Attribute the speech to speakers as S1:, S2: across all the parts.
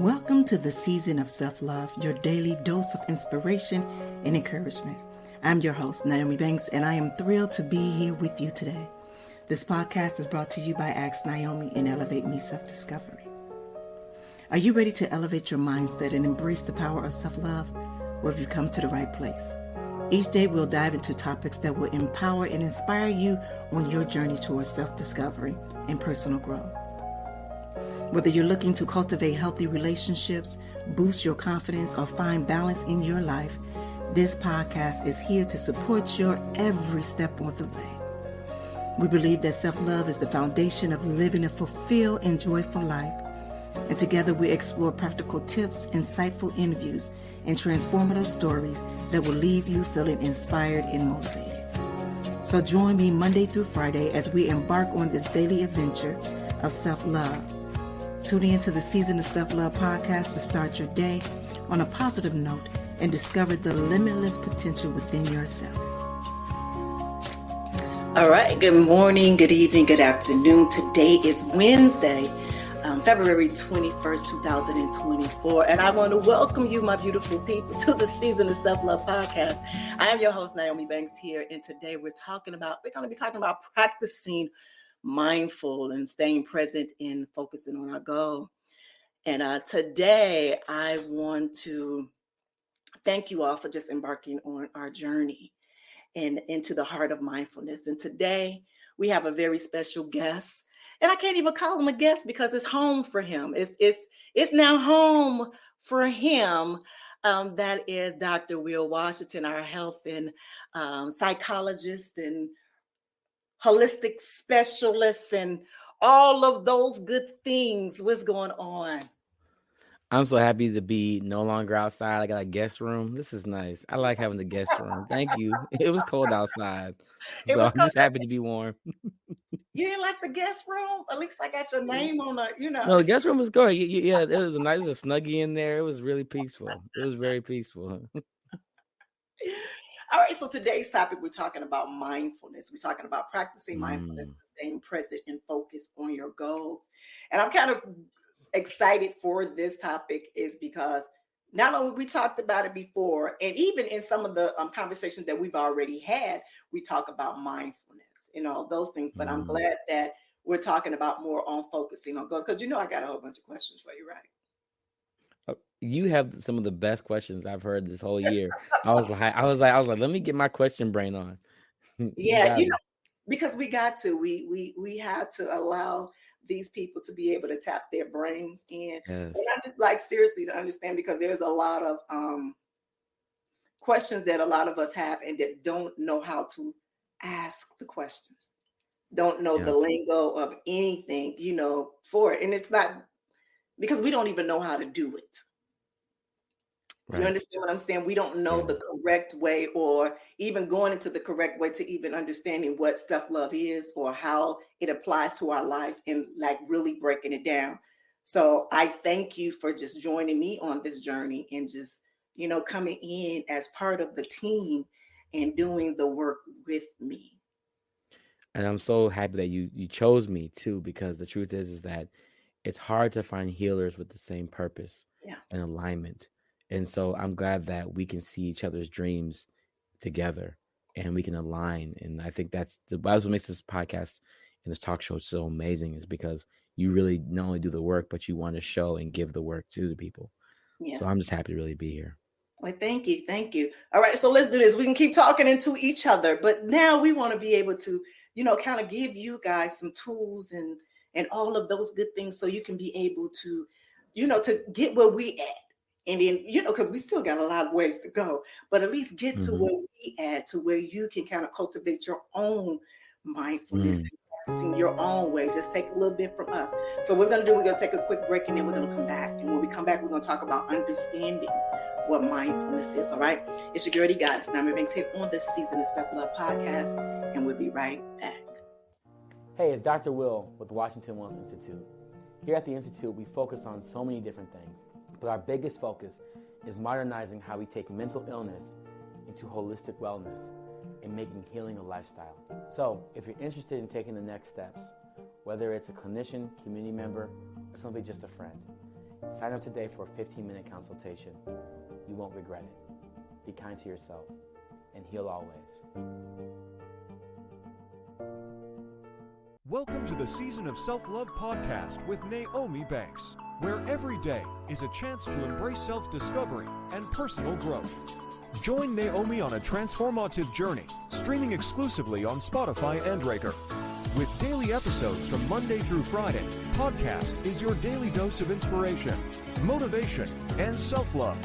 S1: Welcome to the season of self-love, your daily dose of inspiration and encouragement. I'm your host, Nyomi and I am thrilled to be here with you today. This podcast is brought to you by Ask Nyomi and Elevate Me Self-Discovery. Are you ready to elevate your mindset and embrace the power of self-love? Well, have you come to the right place? Each day we'll dive into topics that will empower and inspire you on your journey towards self-discovery and personal growth. Whether you're looking to cultivate healthy relationships, boost your confidence, or find balance in your life, this podcast is here to support your every step on the way. We believe that self-love is the foundation of living a fulfilled and joyful life. And together we explore practical tips, insightful interviews, and transformative stories that will leave you feeling inspired and motivated. So join me Monday through Friday as we embark on this daily adventure of self-love. Tune into the Season of Self-Love podcast to start your day on a positive note and discover the limitless potential within yourself. All right. Good morning, good evening, good afternoon. Today is Wednesday, February 21st, 2024. And I want to welcome you, my beautiful people, to the Season of Self-Love podcast. I am your host, Nyomi Banks here. And today we're going to be talking about practicing mindful and staying present and focusing on our goal. And today I want to thank you all for just embarking on our journey and into the heart of mindfulness. And today we have a very special guest, and I can't even call him a guest because it's home for him. It's now home for him. That is Dr. Will Washington, our health and psychologist and holistic specialists and all of those good things. What's going on?
S2: I'm so happy to be no longer outside. I got a guest room. This is nice. I like having the guest room. Thank you. It was cold outside, so I'm just happy to be warm.
S1: You didn't like the guest room? At least I got your name on the,
S2: No, the guest room was good. Yeah, it was a snuggie in there. It was really peaceful. It was very peaceful.
S1: All right, so today's topic, we're talking about mindfulness. We're talking about practicing mindfulness, staying present and focused on your goals. And I'm kind of excited for this topic is because not only we talked about it before, and even in some of the conversations that we've already had, we talk about mindfulness, those things. But I'm glad that we're talking about more on focusing on goals because I got a whole bunch of questions for you, right?
S2: You have some of the best questions I've heard this whole year. I was like, let me get my question brain on.
S1: Yeah, because we got to, we had to allow these people to be able to tap their brains in. Yes. And I just like seriously to understand, because there's a lot of questions that a lot of us have and that don't know how to ask the questions, don't know the lingo of anything, for it. And it's not because we don't even know how to do it. Right. You understand what I'm saying? We don't know the correct way, or even going into the correct way to even understanding what self-love is or how it applies to our life and like really breaking it down. So I thank you for just joining me on this journey and just, coming in as part of the team and doing the work with me.
S2: And I'm so happy that you chose me too, because the truth is that it's hard to find healers with the same purpose and alignment. And so I'm glad that we can see each other's dreams together and we can align. And I think that's what makes this podcast and this talk show so amazing, is because you really not only do the work, but you want to show and give the work to the people. Yeah. So I'm just happy to really be here.
S1: Well, thank you. Thank you. All right. So let's do this. We can keep talking into each other, but now we want to be able to, kind of give you guys some tools and all of those good things so you can be able to, to get where we at. And then, because we still got a lot of ways to go, but at least get to where we at, to where you can kind of cultivate your own mindfulness in your own way. Just take a little bit from us. So we're going to take a quick break, and then we're going to come back. And when we come back, we're going to talk about understanding what mindfulness is. All right. It's your girl, guys. Nyomi Banks here on this Season of Self-Love podcast, and we'll be right back.
S2: Hey, it's Dr. Will with the Washington Wellness Institute. Here at the Institute, we focus on so many different things. But our biggest focus is modernizing how we take mental illness into holistic wellness and making healing a lifestyle. So if you're interested in taking the next steps, whether it's a clinician, community member, or simply just a friend, Sign up today for a 15-minute consultation. You won't regret it. Be kind to yourself and heal always.
S3: Welcome to the Season of Self-Love podcast with Nyomi Banks, where every day is a chance to embrace self-discovery and personal growth. Join Nyomi on a transformative journey, streaming exclusively on Spotify and Breaker. With daily episodes from Monday through Friday, podcast is your daily dose of inspiration, motivation, and self-love.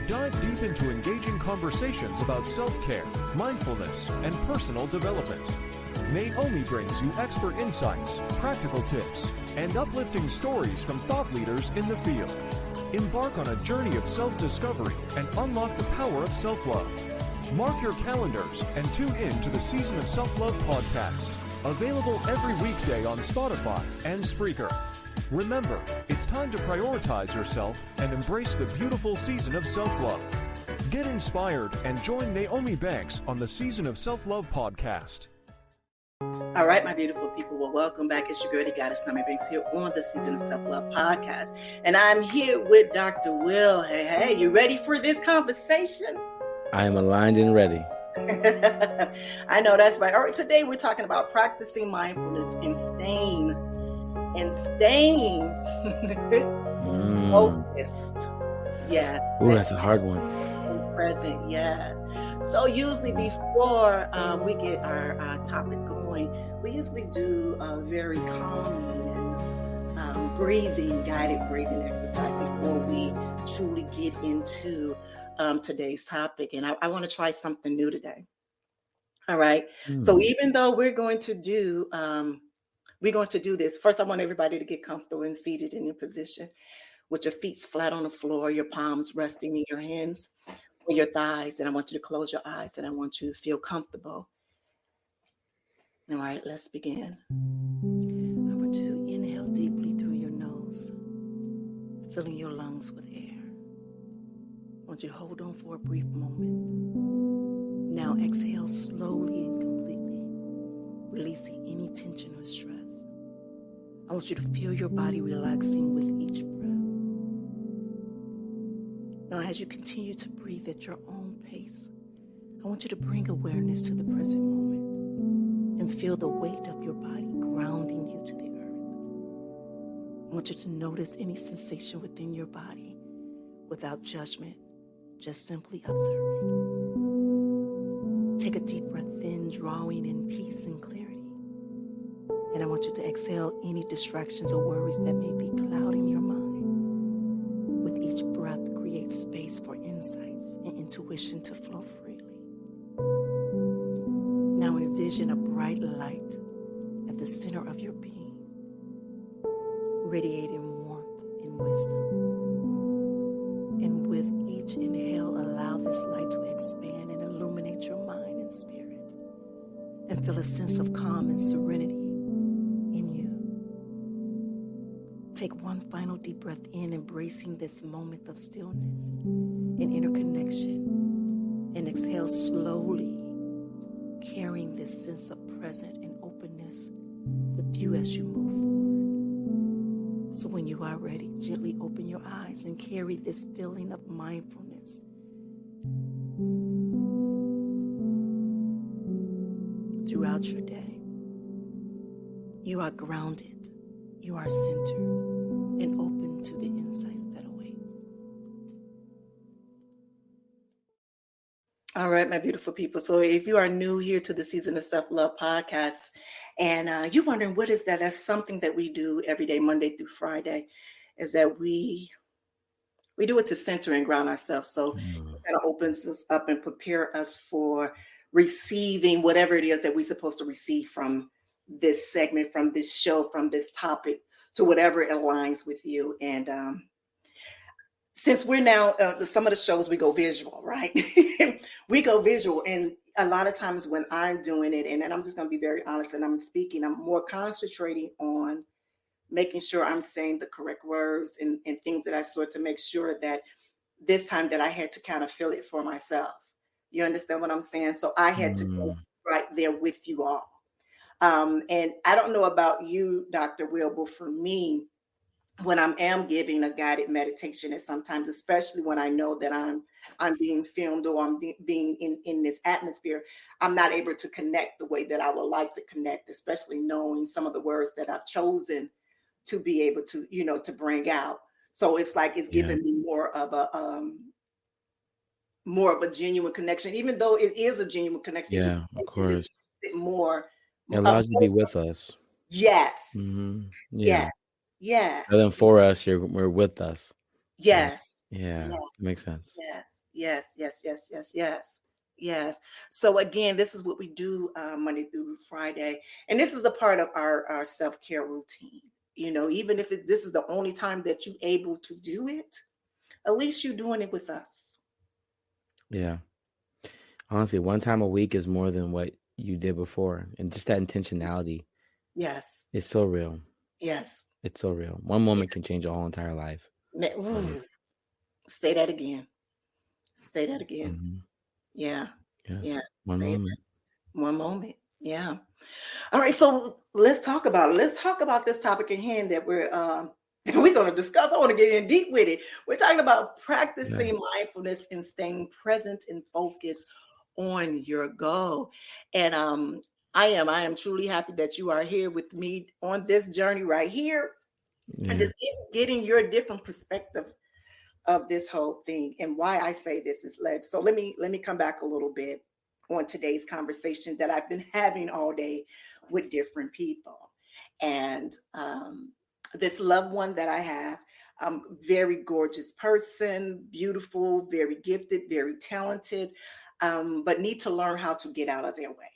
S3: Dive deep into engaging conversations about self-care, mindfulness, and personal development. Nyomi brings you expert insights, practical tips, and uplifting stories from thought leaders in the field. Embark on a journey of self-discovery and unlock the power of self-love. Mark your calendars and tune in to the Season of Self-Love podcast. Available every weekday on Spotify and Spreaker. Remember, it's time to prioritize yourself and embrace the beautiful season of self-love. Get inspired and join Nyomi Banks on the Season of Self-Love podcast.
S1: All right, my beautiful people. Well, welcome back. It's your girl, the Goddess Nyomi Banks here on the Season of Self-Love podcast. And I'm here with Dr. Will. Hey, you ready for this conversation?
S2: I am aligned and ready.
S1: I know that's right. All right, today we're talking about practicing mindfulness and staying focused. Yes.
S2: Ooh, that's a hard one.
S1: And present, yes. So usually before we get our topic going, we usually do a very calming and guided breathing exercise before we truly get into today's topic. And I want to try something new today. All right. So even though we're going to do this, first I want everybody to get comfortable and seated in your position with your feet flat on the floor, your palms resting in your hands on your thighs. And I want you to close your eyes and I want you to feel comfortable. All right, let's begin. I want you to inhale deeply through your nose, filling your lungs with air. I want you to hold on for a brief moment. Now exhale slowly and completely, releasing any tension or stress. I want you to feel your body relaxing with each breath. Now as you continue to breathe at your own pace, I want you to bring awareness to the present moment and feel the weight of your body grounding you to the earth. I want you to notice any sensation within your body without judgment. Just simply observing. Take a deep breath in, drawing in peace and clarity. And I want you to exhale any distractions or worries that may be clouding your mind. With each breath, create space for insights and intuition to flow freely. Now envision a bright light at the center of your being, radiating warmth and wisdom. And with each inhale, allow this light to expand and illuminate your mind and spirit. And feel a sense of calm and serenity in you. Take one final deep breath in, embracing this moment of stillness and inner connection. And exhale slowly, carrying this sense of present and openness with you as you move forward. So when you are ready, gently open your eyes and carry this feeling of mindfulness throughout your day. You are grounded, you are centered, and open to the insights that await. All right, my beautiful people. So if you are new here to the Season of Self-Love podcast, and you're wondering what is that? That's something that we do every day, Monday through Friday, is that we do it to center and ground ourselves. So it kind of opens us up and prepare us for receiving whatever it is that we're supposed to receive from this segment, from this show, from this topic, to whatever aligns with you. And since we're now, some of the shows we go visual, right? We go visual. And a lot of times when I'm doing it, and I'm just going to be very honest and I'm speaking, I'm more concentrating on making sure I'm saying the correct words and things that I sort to make sure that this time that I had to kind of feel it for myself. You understand what I'm saying? So I had to go right there with you all. And I don't know about you, Dr. Will, but for me, when I am giving a guided meditation, and sometimes, especially when I know that I'm being filmed or I'm being in this atmosphere, I'm not able to connect the way that I would like to connect, especially knowing some of the words that I've chosen to be able to, to bring out. So it's like it's
S2: Yeah.
S1: giving me more of a genuine connection, even though it is a genuine connection.
S2: Yeah, of
S1: It just
S2: course.
S1: makes it more.
S2: It
S1: Uh,
S2: allows you to be with us.
S1: yes,
S2: Yeah.
S1: yes, yes,
S2: Rather than for us, we're with us. Right.
S1: yes,
S2: Yeah.
S1: yes.
S2: Makes sense.
S1: Yes, yes, yes, yes, yes, yes, yes. So again, this is what we do Monday through Friday, and this is a part of our self-care routine. Even if this is the only time that you're able to do it, at least you're doing it with us.
S2: Yeah. Honestly, one time a week is more than what you did before. And just that intentionality
S1: Yes,
S2: is so real.
S1: yes.
S2: It's so real. One moment can change a whole entire life.
S1: Ooh, say that again. Say that again.
S2: Mm-hmm.
S1: Yeah,
S2: Yes.
S1: yeah.
S2: One
S1: Say
S2: moment.
S1: that. One moment. Yeah. All right, so let's talk about it. Let's talk about this topic in hand that we're going to discuss. I want to get in deep with it. We're talking about
S2: Yeah.
S1: practicing mindfulness and staying present and focused on your goal. And I am truly happy that you are here with me on this journey right here, and
S2: Yeah.
S1: just getting your different perspective of this whole thing. And why I say this is so let me come back a little bit on today's conversation that I've been having all day with different people. And this loved one that I have, very gorgeous person, beautiful, very gifted, very talented, but need to learn how to get out of their way.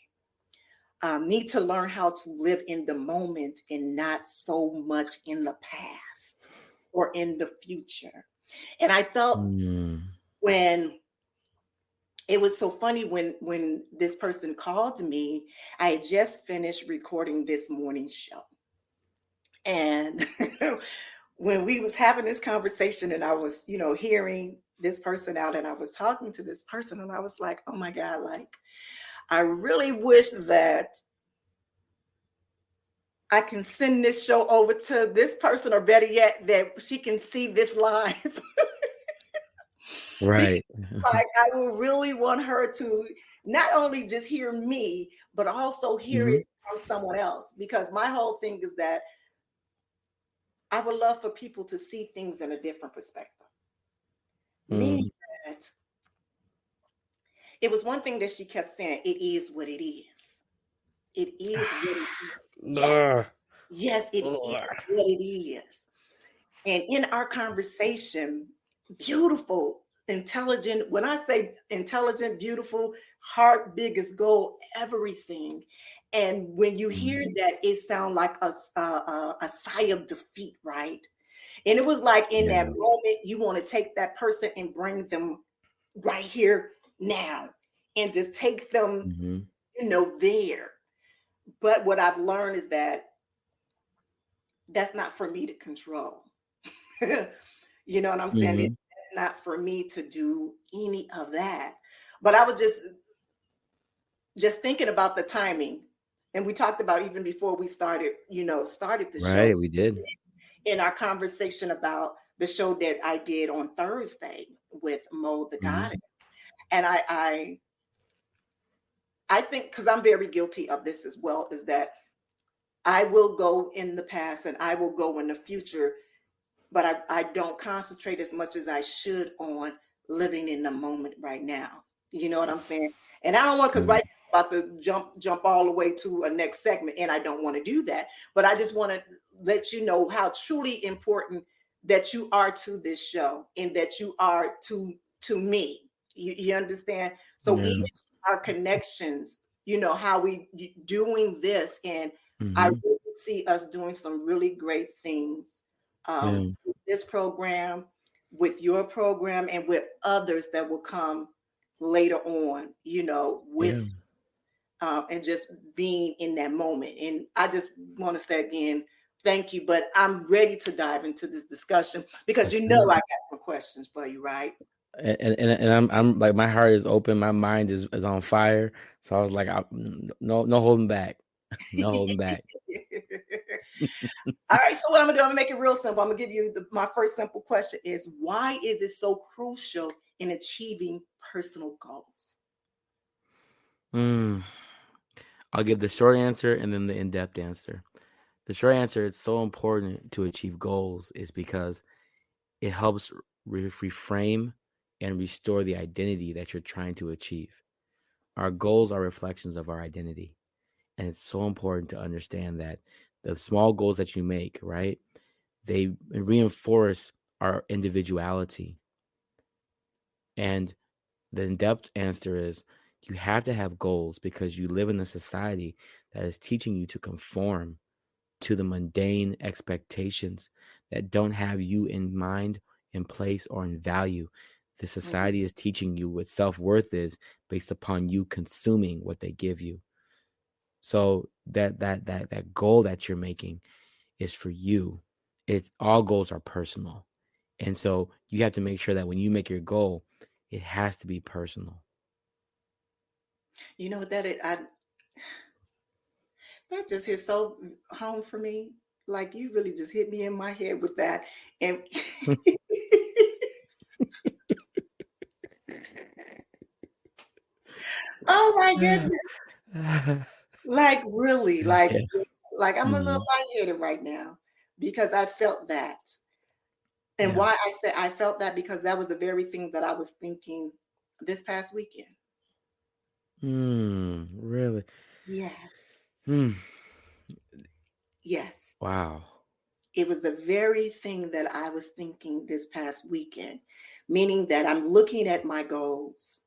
S1: Need to learn how to live in the moment and not so much in the past or in the future. And I thought,
S2: Mm.
S1: when it was so funny when this person called me, I had just finished recording this morning show. And when we was having this conversation and I was, hearing this person out and I was talking to this person and I was like, oh my God, like I really wish that I can send this show over to this person, or better yet, that she can see this live. Because
S2: Right.
S1: like I will really want her to not only just hear me, but also hear
S2: Mm-hmm.
S1: it from someone else. Because my whole thing is that I would love for people to see things in a different perspective. Meaning
S2: Mm.
S1: that it was one thing that she kept saying, it is what it is. It is what it is. Yes,
S2: Ugh.
S1: yes, it is
S2: Ugh.
S1: what it is. And in our conversation, beautiful, intelligent, when I say intelligent, beautiful, heart, biggest goal, everything. And when you hear
S2: Mm.
S1: that, it sounds like a sigh of defeat, right? And it was like in that
S2: Yeah.
S1: moment, you want to take that person and bring them right here now and just take them,
S2: Mm-hmm.
S1: there. But what I've learned is that that's not for me to control. You know what I'm saying?
S2: Mm-hmm.
S1: It's not for me to do any of that. But I was just thinking about the timing. And we talked about even before we started the show,
S2: Right. We did.
S1: in our conversation about the show that I did on Thursday with Mo the
S2: Mm-hmm.
S1: Goddess. And I think, because I'm very guilty of this as well, is that I will go in the past and I will go in the future, but I don't concentrate as much as I should on living in the moment right now. You know what I'm saying? And I don't want, because
S2: Mm.
S1: right now I'm about to jump all the way to a next segment, and I don't want to do that. But I just want to let you know how truly important that you are to this show and that you are to me. You understand? So even
S2: Yes.
S1: our connections, how we doing this, and I
S2: Mm-hmm.
S1: really see us doing some really great things
S2: Yeah.
S1: with this program, with your program, and with others that will come later on,
S2: Yeah.
S1: with and just being in that moment. And I just want to say again, thank you. But I'm ready to dive into this discussion because
S2: Okay.
S1: I got some questions for you, right?
S2: And I'm like, my heart is open, my mind is on fire. So I was like, no holding back, no holding back.
S1: All right, so what I'm gonna do, I'm gonna make it real simple. I'm gonna give you my first simple question is, why is it so crucial in achieving personal goals?
S2: Mm. I'll give the short answer and then the in-depth answer. The short answer, it's so important to achieve goals is because it helps reframe and restore the identity that you're trying to achieve. Our goals are reflections of our identity. And it's so important to understand that the small goals that you make, right, they reinforce our individuality. And the in-depth answer is you have to have goals because you live in a society that is teaching you to conform to the mundane expectations that don't have you in mind, in place, or in value. The society is teaching you what self-worth is based upon you consuming what they give you. So that goal that you're making is for you. It's all goals are personal. And so you have to make sure that when you make your goal, it has to be personal.
S1: You know what that just hit so home for me. Like you really just hit me in my head with that. And oh my goodness. Like really,
S2: Yeah.
S1: like I'm a little
S2: Mhm.
S1: lightheaded right now because I felt that. And
S2: Yeah.
S1: why I said I felt that because that was the very thing that I was thinking this past weekend.
S2: Really?
S1: Yes.
S2: Hmm.
S1: Yes.
S2: Wow.
S1: It was the very thing that I was thinking this past weekend, meaning that I'm looking at my goals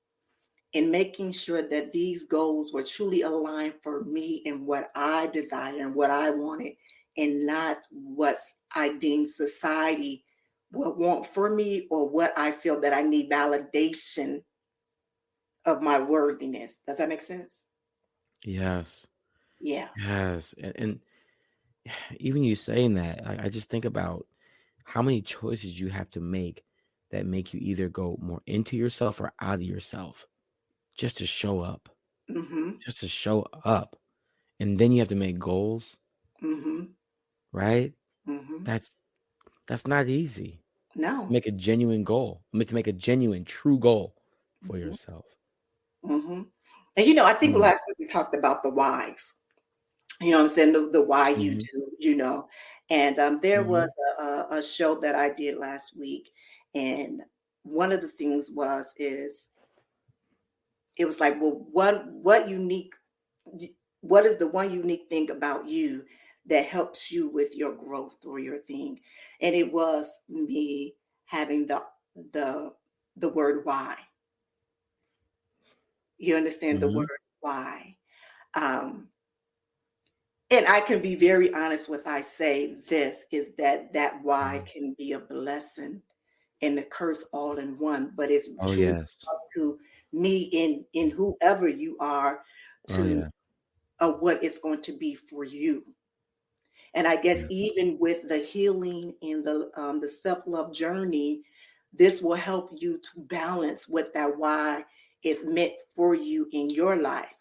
S1: and making sure that these goals were truly aligned for me and what I desired and what I wanted, and not what I deem society would want for me or what I feel that I need validation of my worthiness. Does that make sense?
S2: Yes.
S1: Yeah.
S2: Yes. And even you saying that, I just think about how many choices you have to make that make you either go more into yourself or out of yourself just to show up,
S1: Mm-hmm.
S2: just to show up. And then you have to make goals,
S1: Mm-hmm.
S2: right?
S1: Mm-hmm.
S2: That's that's not easy.
S1: No.
S2: Make a genuine goal. I mean, to make a genuine, true goal for
S1: Mm-hmm.
S2: yourself.
S1: Mm-hmm. And I think
S2: Mm.
S1: last week we talked about the whys. You know what I'm saying? The why you
S2: Mhm.
S1: do, And there was
S2: Mhm.
S1: a show that I did last week. And one of the things is it was like, well, what is the one unique thing about you that helps you with your growth or your thing? And it was me having the the word why. You understand the word
S2: Mhm.
S1: why? Um, And I can be very honest with I say this is that why
S2: Mhm.
S1: can be a blessing and a curse all in one, but it's
S2: Oh,
S1: truly
S2: yes.
S1: up to me in whoever you are
S2: Oh,
S1: to
S2: yeah.
S1: what it's going to be for you. And I guess
S2: Yeah.
S1: even with the healing and the self-love journey, this will help you to balance what that why is meant for you in your life.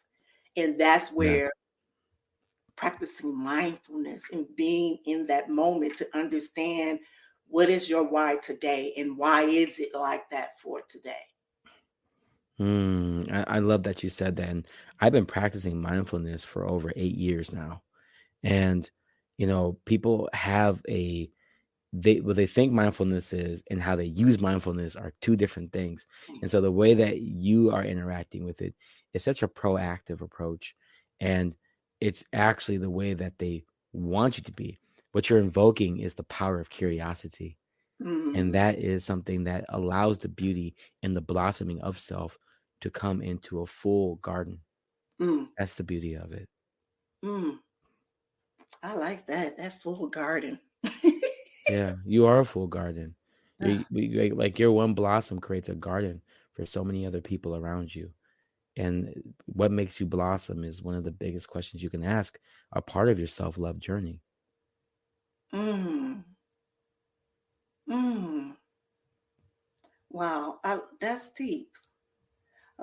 S1: And that's
S2: Yes.
S1: where practicing mindfulness and being in that moment to understand what is your why today and why is it like that for today.
S2: I love that you said that. And I've been practicing mindfulness for over 8 years now. And, people have what they think mindfulness is and how they use mindfulness are two different things. And so the way that you are interacting with it is such a proactive approach. And it's actually the way that they want you to be. What you're invoking is the power of curiosity. And
S1: Mm,
S2: that is something that allows the beauty and the blossoming of self to come into a full garden.
S1: mm,
S2: That's the beauty of it.
S1: mm. I like that full garden.
S2: Yeah, you are a full garden.
S1: Ah,
S2: Like your one blossom creates a garden for so many other people around you. And what makes you blossom is one of the biggest questions you can ask, a part of your self-love journey.
S1: mm, mm. Wow, that's deep.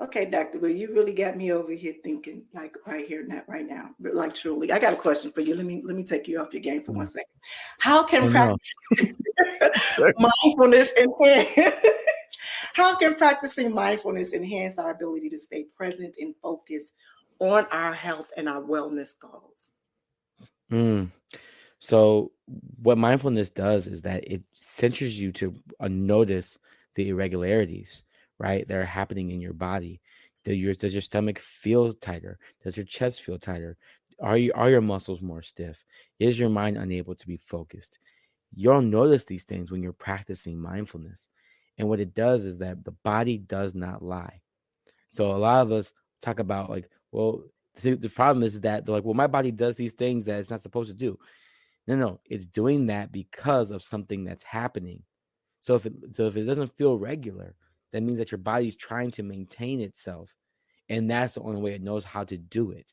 S1: Okay, Dr. Will, you really got me over here thinking, like right here, not right now, but like truly. I got a question for you. Let me take you off your game for 1 second. How can
S2: Oh no.
S1: mindfulness enhance? How can practicing mindfulness enhance our ability to stay present and focused on our health and our wellness goals?
S2: So what mindfulness does is that it centers you to notice the irregularities, right, that are happening in your body. Does your stomach feel tighter? Does your chest feel tighter? Are your muscles more stiff? Is your mind unable to be focused? You'll notice these things when you're practicing mindfulness. And what it does is that the body does not lie. So a lot of us talk about like, well, the problem is that they're like, well, my body does these things that it's not supposed to do. No, it's doing that because of something that's happening. So if it doesn't feel regular, that means that your body's trying to maintain itself, and that's the only way it knows how to do it.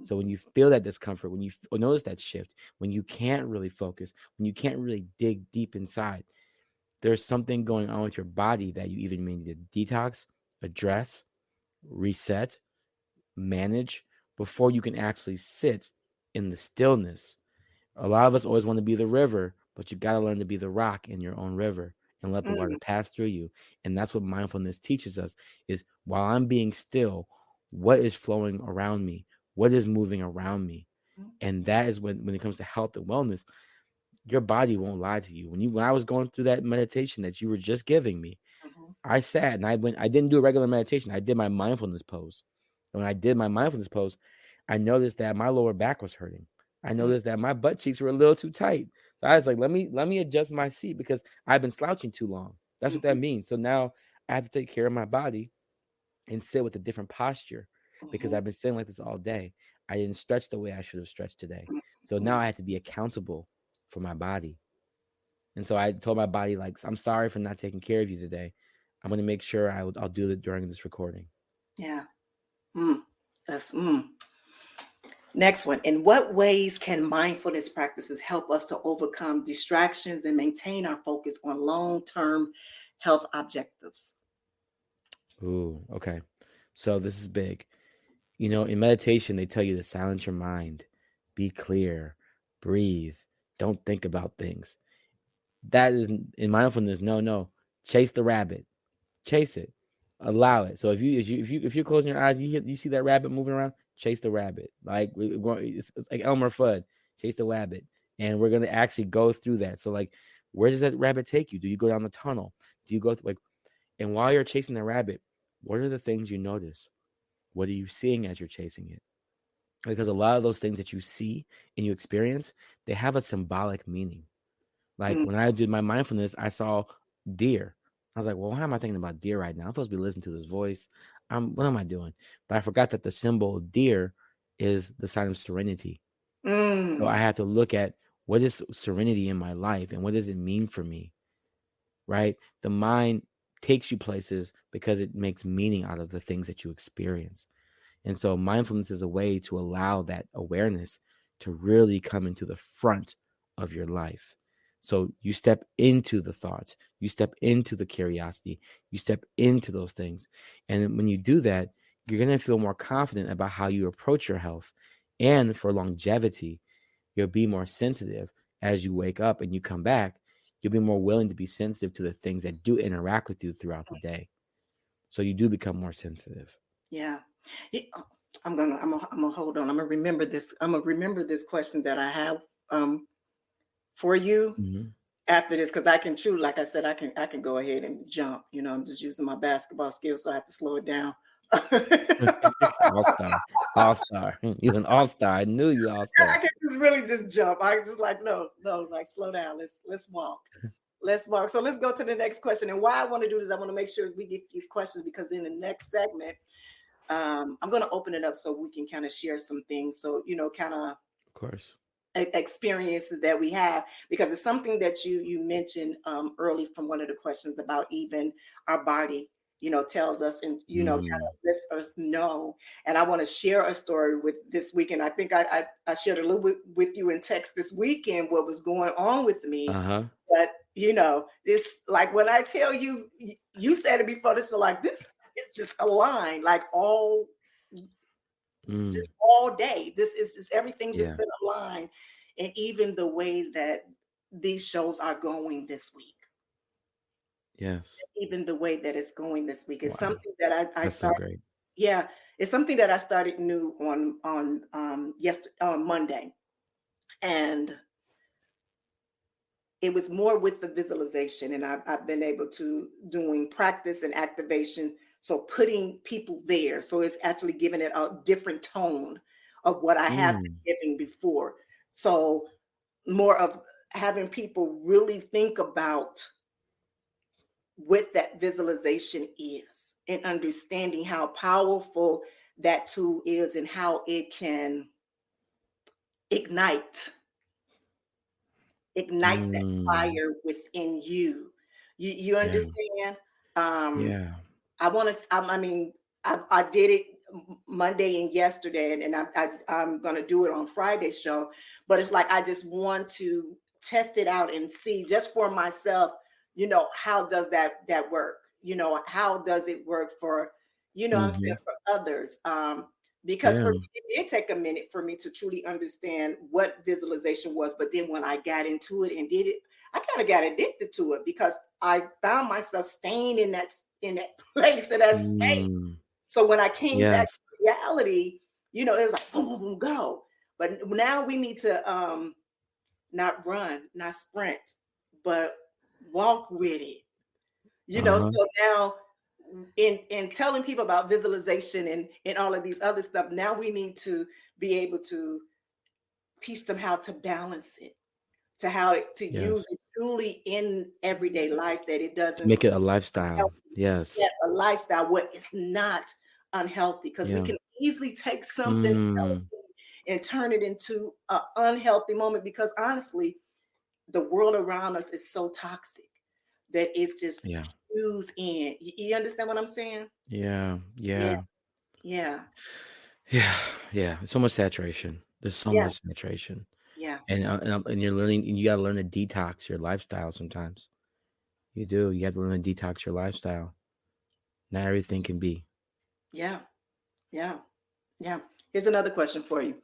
S2: So when you feel that discomfort, when you notice that shift, when you can't really focus, when you can't really dig deep inside, there's something going on with your body that you even may need to detox, address, reset, manage before you can actually sit in the stillness. A lot of us always want to be the river, but you got to learn to be the rock in your own river and let the water pass through you. And that's what mindfulness teaches us is while I'm being still, what is flowing around me? What is moving around me? And that is when it comes to health and wellness, your body won't lie to you. When I was going through that meditation that you were just giving me, I sat and I didn't do a regular meditation. I did my mindfulness pose. And when I did my mindfulness pose, I noticed that my lower back was hurting. I noticed that my butt cheeks were a little too tight. So I was like, let me adjust my seat because I've been slouching too long. That's what that means. So now I have to take care of my body and sit with a different posture because I've been sitting like this all day. I didn't stretch the way I should have stretched today. So now I have to be accountable for my body. And so I told my body, like, I'm sorry for not taking care of you today. I'm going to make sure I'll do it during this recording.
S1: Yeah. Next one. In what ways can mindfulness practices help us to overcome distractions and maintain our focus on long-term health objectives?
S2: Ooh, okay. So this is big. You know, in meditation, they tell you to silence your mind, be clear, breathe, don't think about things. That is in mindfulness. No, chase the rabbit, chase it, allow it. So if you're closing your eyes, you see that rabbit moving around, chase the rabbit. Like it's like Elmer Fudd, chase the rabbit, and we're gonna actually go through that. So like, where does that rabbit take you? Do you go down the tunnel? Do you go like? And while you're chasing the rabbit, what are the things you notice? What are you seeing as you're chasing it? Because a lot of those things that you see and you experience, they have a symbolic meaning. Like when I did my mindfulness, I saw deer. I was like, well, why am I thinking about deer right now? I'm supposed to be listening to this voice. What am I doing? But I forgot that the symbol of deer is the sign of serenity. So I had to look at what is serenity in my life and what does it mean for me, right? The mind takes you places because it makes meaning out of the things that you experience. And so mindfulness is a way to allow that awareness to really come into the front of your life. So you step into the thoughts, you step into the curiosity, you step into those things. And when you do that, you're going to feel more confident about how you approach your health. And for longevity, you'll be more sensitive as you wake up and you come back. You'll be more willing to be sensitive to the things that do interact with you throughout the day. So you do become more sensitive.
S1: Yeah. I'm gonna hold on. I'm gonna remember this. I'm gonna remember this question that I have for you after this, because I can truly, like I said, I can go ahead and jump. You know, I'm just using my basketball skills, so I have to slow it down.
S2: All-star. You an all-star. I knew you all-star.
S1: I can just really just jump. I just like no, like slow down. Let's walk. Let's walk. So let's go to the next question. And why I want to do this, I want to make sure we get these questions because in the next segment, I'm going to open it up so we can kind of share some things. So, you know, kind of
S2: course
S1: experiences that we have, because it's something that you mentioned early from one of the questions about even our body, you know, tells us and, you know, kind of lets us know. And I want to share a story with this weekend. I think I shared a little bit with you in text this weekend, what was going on with me. But, you know, this, like when I tell you, you said it before, this is like this, it's just aligned, like
S2: Mm.
S1: just all day. This is just everything just
S2: Yeah.
S1: been aligned. And even the way that these shows are going this week,
S2: Yes.
S1: even the way that it's going this week is
S2: Wow.
S1: something that I
S2: That's so
S1: started.
S2: great.
S1: Yeah, it's something that I started new on yesterday, on Monday, and it was more with the visualization, and I've been able to doing practice and activation, so putting people there, so it's actually giving it a different tone of what I have
S2: Mm.
S1: been giving before. So more of having people really think about what that visualization is and understanding how powerful that tool is and how it can ignite that
S2: Mm.
S1: fire within you. You
S2: Yeah.
S1: understand? Um,
S2: Yeah.
S1: I want to. I mean, I did it Monday and yesterday, and I'm going to do it on Friday's show. But it's like I just want to test it out and see just for myself. How does that work? How does it work for I'm saying
S2: Hmm.
S1: for others. Because
S2: Yeah.
S1: for me, it did take a minute for me to truly understand what visualization was. But then when I got into it and did it, I kind of got addicted to it because I found myself staying in that place, in that space.
S2: Mm.
S1: So when I came back
S2: Yes.
S1: to reality, it was like boom, boom, boom, go. But now we need to not run, not sprint, but walk with it.
S2: Uh-huh.
S1: So now in telling people about visualization and all of these other stuff, now we need to be able to teach them how to balance it, to how to use
S2: Yes.
S1: it truly in everyday life, that it
S2: To
S1: doesn't
S2: make it a lifestyle. Yes.
S1: a lifestyle what is not unhealthy, because we
S2: Yeah.
S1: can easily take something
S2: Mm.
S1: healthy and turn it into an unhealthy moment, because honestly the world around us is so toxic that it's just
S2: Yeah.
S1: fused in. You understand what I'm saying?
S2: Yeah.
S1: Yeah,
S2: Yeah.
S1: yeah,
S2: Yeah. Yeah. So much saturation. There's so
S1: yeah,
S2: much saturation.
S1: yeah,
S2: And you're learning, and you got to learn to detox your lifestyle sometimes. You do. You have to learn to detox your lifestyle. Not everything can be.
S1: yeah, yeah, yeah. Here's another question for you.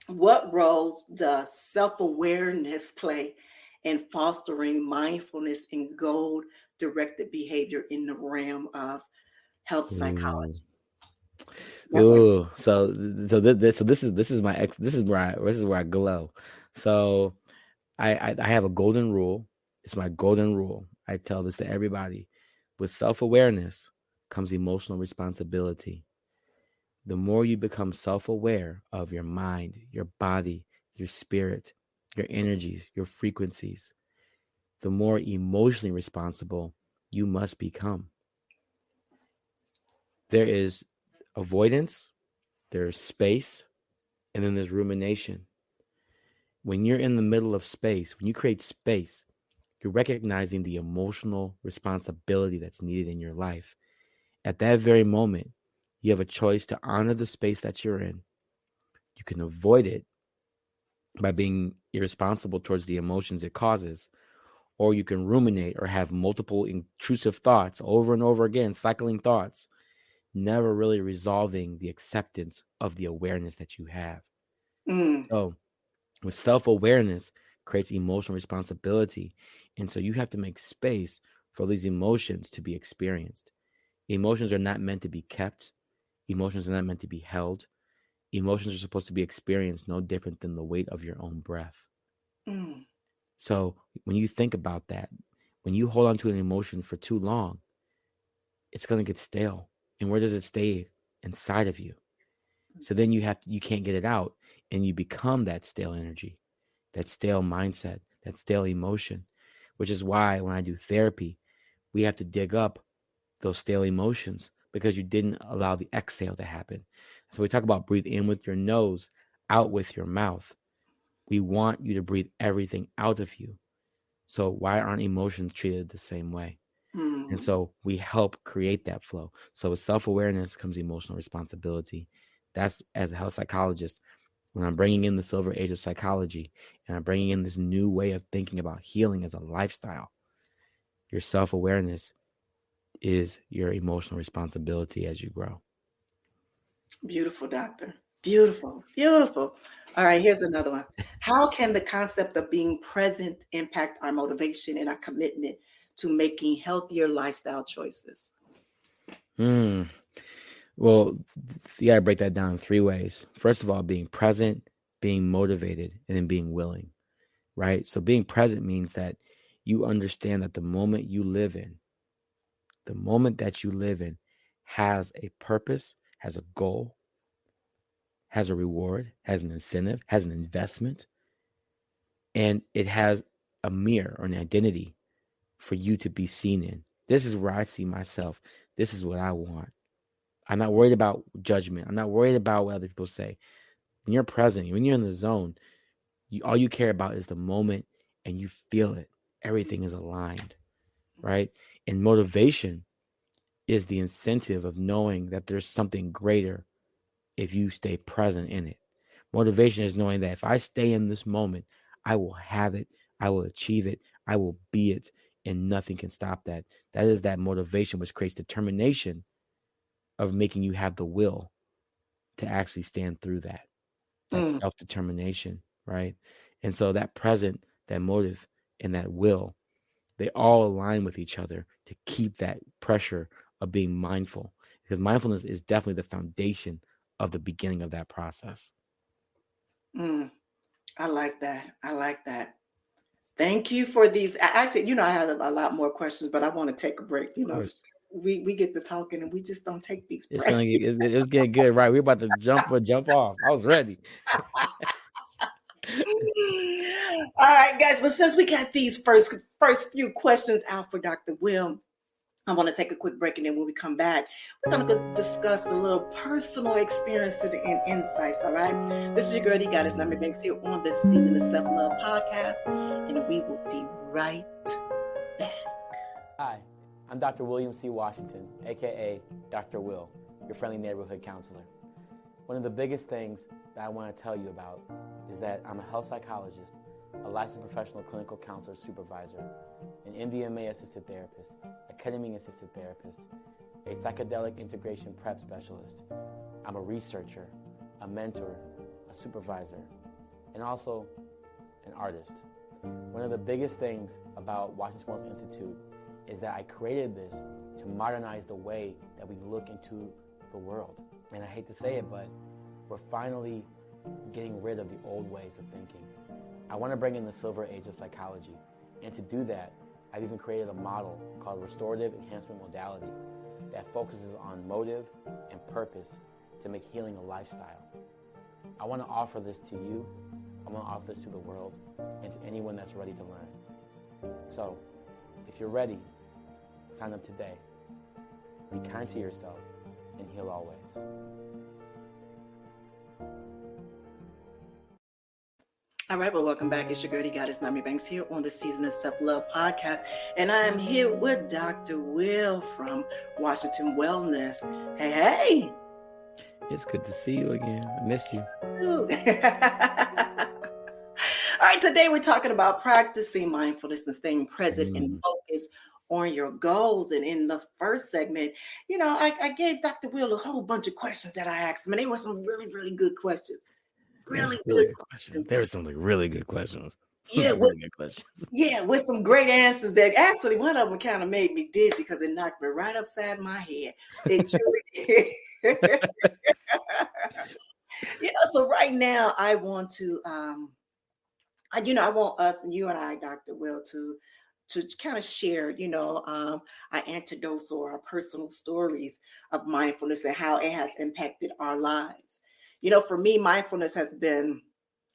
S1: What roles does self-awareness play in fostering mindfulness and goal-directed behavior in the realm of health
S2: Ooh.
S1: psychology? That's what.
S2: Ooh. So this is my ex. This is where I glow. So I have a golden rule. It's my golden rule. I tell this to everybody. With self-awareness comes emotional responsibility. The more you become self-aware of your mind, your body, your spirit, your energies, your frequencies, the more emotionally responsible you must become. There is avoidance, there's space, and then there's rumination. When you're in the middle of space, when you create space, you're recognizing the emotional responsibility that's needed in your life. At that very moment, you have a choice to honor the space that you're in. You can avoid it by being irresponsible towards the emotions it causes, or you can ruminate or have multiple intrusive thoughts over and over again, cycling thoughts, never really resolving the acceptance of the awareness that you have.
S1: Mm,
S2: So, with self-awareness creates emotional responsibility, and so you have to make space for these emotions to be experienced. Emotions are not meant to be kept. Emotions are not meant to be held. Emotions are supposed to be experienced no different than the weight of your own breath.
S1: mm,
S2: So when you think about that, when you hold on to an emotion for too long, it's going to get stale. And where does it stay? Inside of you. So then you can't get it out, and you become that stale energy, that stale mindset, that stale emotion, which is why when I do therapy, we have to dig up those stale emotions because you didn't allow the exhale to happen. So we talk about breathe in with your nose, out with your mouth. We want you to breathe everything out of you. So why aren't emotions treated the same way? And
S1: mm,
S2: so we help create that flow. So with self-awareness comes emotional responsibility. That's, as a health psychologist, when I'm bringing in the silver age of psychology and I'm bringing in this new way of thinking about healing as a lifestyle, your self-awareness is your emotional responsibility as you grow.
S1: Beautiful, doctor. Beautiful, beautiful. All right, here's another one. How can the concept of being present impact our motivation and our commitment to making healthier lifestyle choices?
S2: Well, you got to break that down in 3 ways. First of all, being present, being motivated, and then being willing, right? So being present means that you understand that the moment that you live in has a purpose, has a goal, has a reward, has an incentive, has an investment, and it has a mirror or an identity for you to be seen in. This is where I see myself. This is what I want. I'm not worried about judgment. I'm not worried about what other people say. When you're present, when you're in the zone, all you care about is the moment and you feel it. Everything is aligned, right? And motivation is the incentive of knowing that there's something greater if you stay present in it. Motivation is knowing that if I stay in this moment, I will have it, I will achieve it, I will be it, and nothing can stop that. That is that motivation which creates determination of making you have the will to actually stand through that self-determination, right? And so that present, that motive, and that will, they all align with each other to keep that pressure of being mindful, because mindfulness is definitely the foundation of the beginning of that process.
S1: I like that. I like that. Thank you for these. Actually, I have a lot more questions, but I want to take a break.
S2: Of course.
S1: We get to talking and we just don't take these breaks.
S2: It was getting good, right? We're about to jump off. I was ready.
S1: All right, guys. But since we got these first few questions out for Dr. Will, I want to take a quick break, and then when we come back, we're going to discuss a little personal experience and insights, all right? This is your girl, the goddess, NmW&x, here on this season of Self-Love Podcast, and we will be right back.
S2: Hi, I'm Dr. William C. Washington, a.k.a. Dr. Will, your friendly neighborhood counselor. One of the biggest things that I want to tell you about is that I'm a health psychologist, a licensed professional clinical counselor supervisor, an MDMA-assisted therapist, a ketamine-assisted therapist, a psychedelic integration prep specialist. I'm a researcher, a mentor, a supervisor, and also an artist. One of the biggest things about Washington Wellness Institute is that I created this to modernize the way that we look into the world. And I hate to say it, but we're finally getting rid of the old ways of thinking. I want to bring in the silver age of psychology. And to do that, I've even created a model called restorative enhancement modality that focuses on motive and purpose to make healing a lifestyle. I want to offer this to you. I want to offer this to the world and to anyone that's ready to learn. So, if you're ready, sign up today. Be kind to yourself and heal always.
S1: All right, well, welcome back. It's your girl, the goddess, NmW&x, here on the Season of Self-Love Podcast. And I am here with Dr. Will from Washington Wellness. Hey.
S2: It's good to see you again. I missed you.
S1: All right, today we're talking about practicing mindfulness and staying present and focused on your goals. And in the first segment, I gave Dr. Will a whole bunch of questions that I asked him, and they were some really, really good questions. Really good questions.
S2: There were some really good questions.
S1: Yeah,
S2: really good questions.
S1: Yeah, with some great answers that actually one of them kind of made me dizzy because it knocked me right upside my head. It truly did. So right now I want to I want us, and you and I, Dr. Will, to kind of share, our antidotes or our personal stories of mindfulness and how it has impacted our lives. For me, mindfulness has been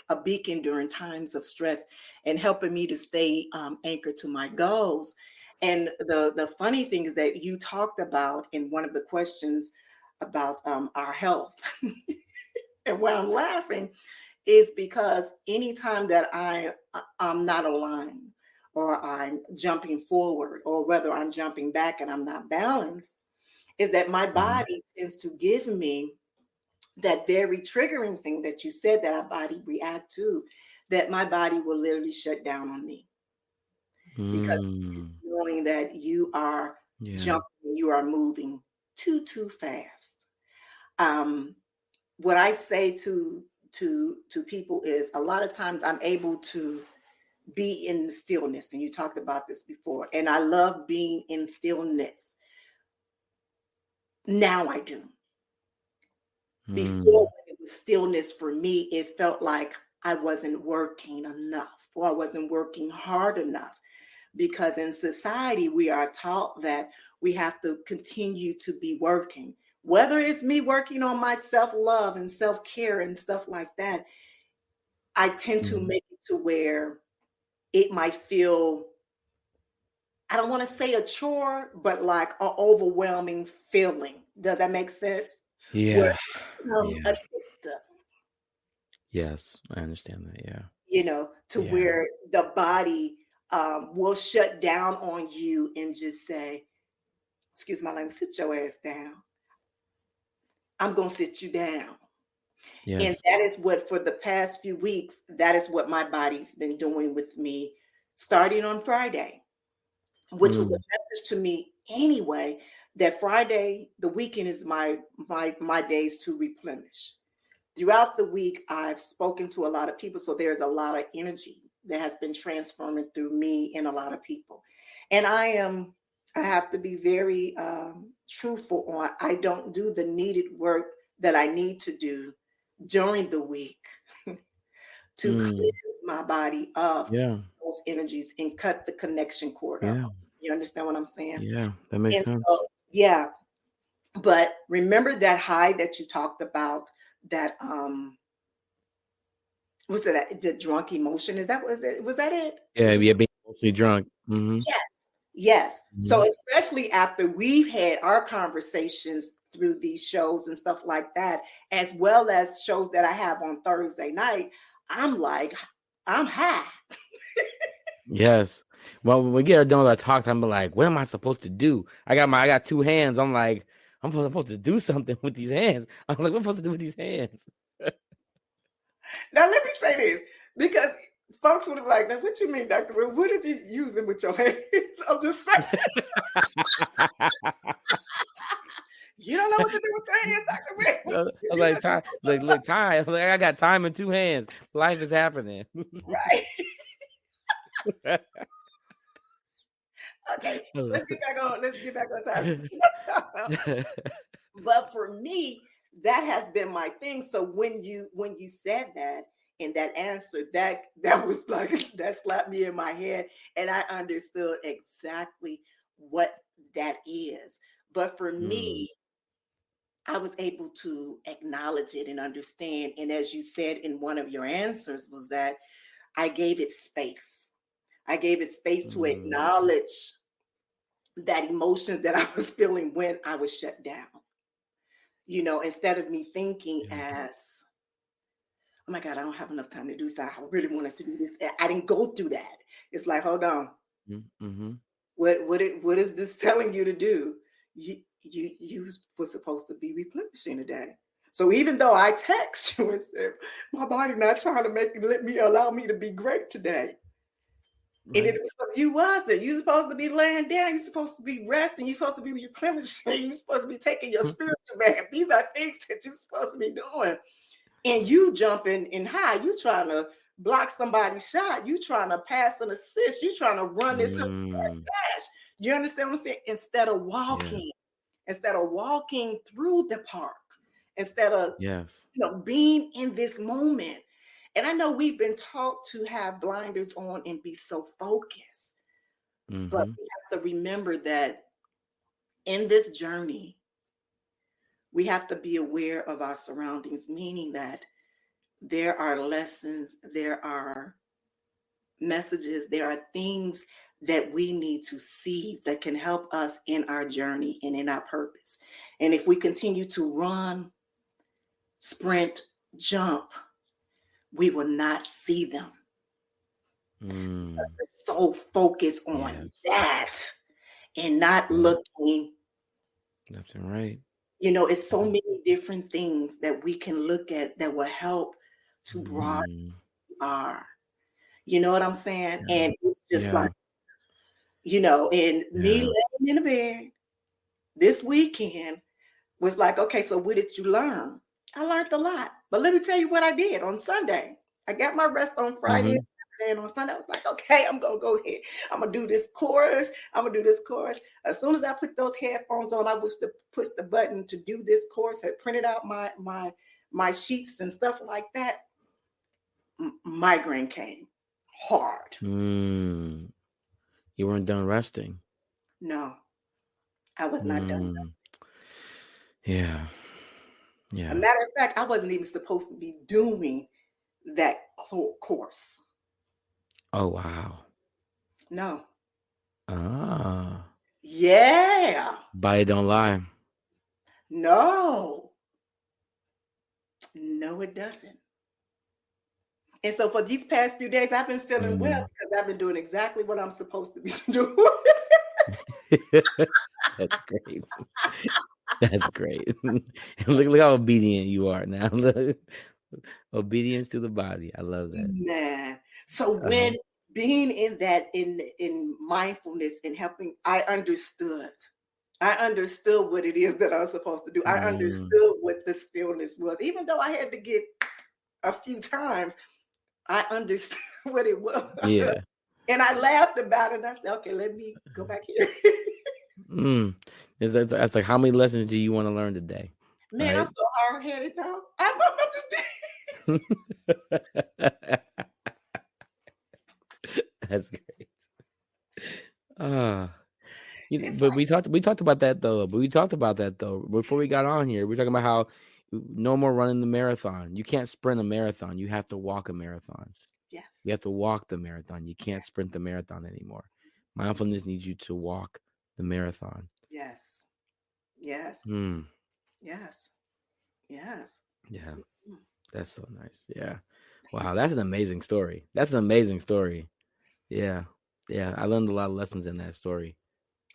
S1: a beacon during times of stress and helping me to stay anchored to my goals. And the funny thing is that you talked about in one of the questions about our health. And why I'm laughing is because anytime that I'm not aligned, or I'm jumping forward, or whether I'm jumping back and I'm not balanced, is that my body tends to give me that very triggering thing that you said that our body react to, that my body will literally shut down on me. Because knowing that you are jumping you are moving too fast. What I say to people is a lot of times I'm able to be in stillness, and you talked about this before, and I love being in stillness. Now I do. Before, when it was stillness for me, it felt like I wasn't working enough, or I wasn't working hard enough, because in society we are taught that we have to continue to be working. Whether it's me working on my self-love and self-care and stuff like that, I tend to make it to where it might feel, I don't want to say a chore, but like an overwhelming feeling. Does that make sense? Where
S2: Yeah. Yeah.
S1: addictive,
S2: Yes, I understand that. Yeah.
S1: to
S2: Yeah.
S1: where the body will shut down on you and just say, excuse my language, sit your ass down. I'm going to sit you down. And
S2: Yes.
S1: that is what, for the past few weeks, that is what my body's been doing with me, starting on Friday, which was a message to me anyway, that Friday, the weekend, is my days to replenish. Throughout the week, I've spoken to a lot of people, so there's a lot of energy that has been transforming through me and a lot of people. And I have to be very truthful on, I don't do the needed work that I need to do during the week to cleanse my body of
S2: Yeah.
S1: those energies and cut the connection cord off.
S2: Yeah.
S1: You understand what I'm saying?
S2: Yeah. That makes
S1: And
S2: sense.
S1: so, yeah. But remember that high that you talked about, that was that the drunk emotion? Was that it?
S2: Yeah.
S1: Did you?
S2: Yeah. Being mostly drunk.
S1: Yes. Yes. So especially after we've had our conversations through these shows and stuff like that, as well as shows that I have on Thursday night, I'm like, I'm high.
S2: Yes. Well, when we get done with our talks, I'm like, what am I supposed to do? I got two hands. I'm like, I'm supposed to do something with these hands. I was like, what am I supposed to do with these hands?
S1: Now let me say this, because folks would have like, now what you mean, Dr. Will? What did you use it with your hands? I'm just saying. You don't know what to do with your hands, Dr. Will.
S2: I was like, time, look, time. I was like, I got time in two hands. Life is happening.
S1: Right. Okay, let's get back on time. But for me, that has been my thing. So when you said that, and that answer, that was like, that slapped me in my head, and I understood exactly what that is. But for me, I was able to acknowledge it and understand. And as you said in one of your answers, was that I gave it space. I gave it space to acknowledge that emotions that I was feeling when I was shut down. Instead of me thinking as, oh my God, I don't have enough time to do this. I really wanted to do this. I didn't go through that. It's like, hold on. What is this telling you to do? You were supposed to be replenishing today. So even though I text you and said, my body not trying to allow me to be great today. Right. And you wasn't. You're supposed to be laying down. You're supposed to be resting. You're supposed to be replenishing. You're supposed to be taking your spiritual bath. These are things that you're supposed to be doing. And you jumping in high. You trying to block somebody's shot. You trying to pass an assist. You trying to run this dash. You understand what I'm saying? Instead of walking through the park, instead of being in this moment. And I know we've been taught to have blinders on and be so focused, but we have to remember that in this journey, we have to be aware of our surroundings, meaning that there are lessons, there are messages, there are things that we need to see that can help us in our journey and in our purpose. And if we continue to run, sprint, jump, we will not see them. We're so focused on that and not looking
S2: left and right.
S1: It's so many different things that we can look at that will help to broaden our, you know what I'm saying? And it's just like, and me laying in the bed This weekend was like, okay, so what did you learn? I learned a lot. But let me tell you what I did on Sunday. I got my rest on Friday and Saturday, and on Sunday I was like, okay, I'm going to go ahead. I'm going to do this course. As soon as I put those headphones on, I was to push the button to do this course, had printed out my sheets and stuff like that. Migraine came hard.
S2: You weren't done resting.
S1: No, I was not done.
S2: Yeah.
S1: A matter of fact, I wasn't even supposed to be doing that course.
S2: Oh, wow.
S1: No.
S2: Yeah. Body don't lie.
S1: No, it doesn't. And so for these past few days, I've been feeling well because I've been doing exactly what I'm supposed to be doing.
S2: That's great. That's great. Look how obedient you are now. Obedience to the body. I love that.
S1: Man. So when being in that, in mindfulness and helping, I understood what it is that I was supposed to do. I understood what the stillness was. Even though I had to get a few times, I understood what it was.
S2: Yeah.
S1: And I laughed about it. And I said, okay, let me go back here.
S2: That's like, how many lessons do you want to learn today?
S1: Man, right? I'm so hard-headed though.
S2: That's great. But we talked about that though. Before we got on here. We're talking about how no more running the marathon. You can't sprint a marathon. You have to walk a marathon.
S1: Yes.
S2: You have to walk the marathon. You can't sprint the marathon anymore. Mindfulness needs you to walk the marathon.
S1: Yes. Yes. Yes. Yes.
S2: Yeah. That's so nice. Yeah. Wow. That's an amazing story. Yeah. Yeah. I learned a lot of lessons in that story.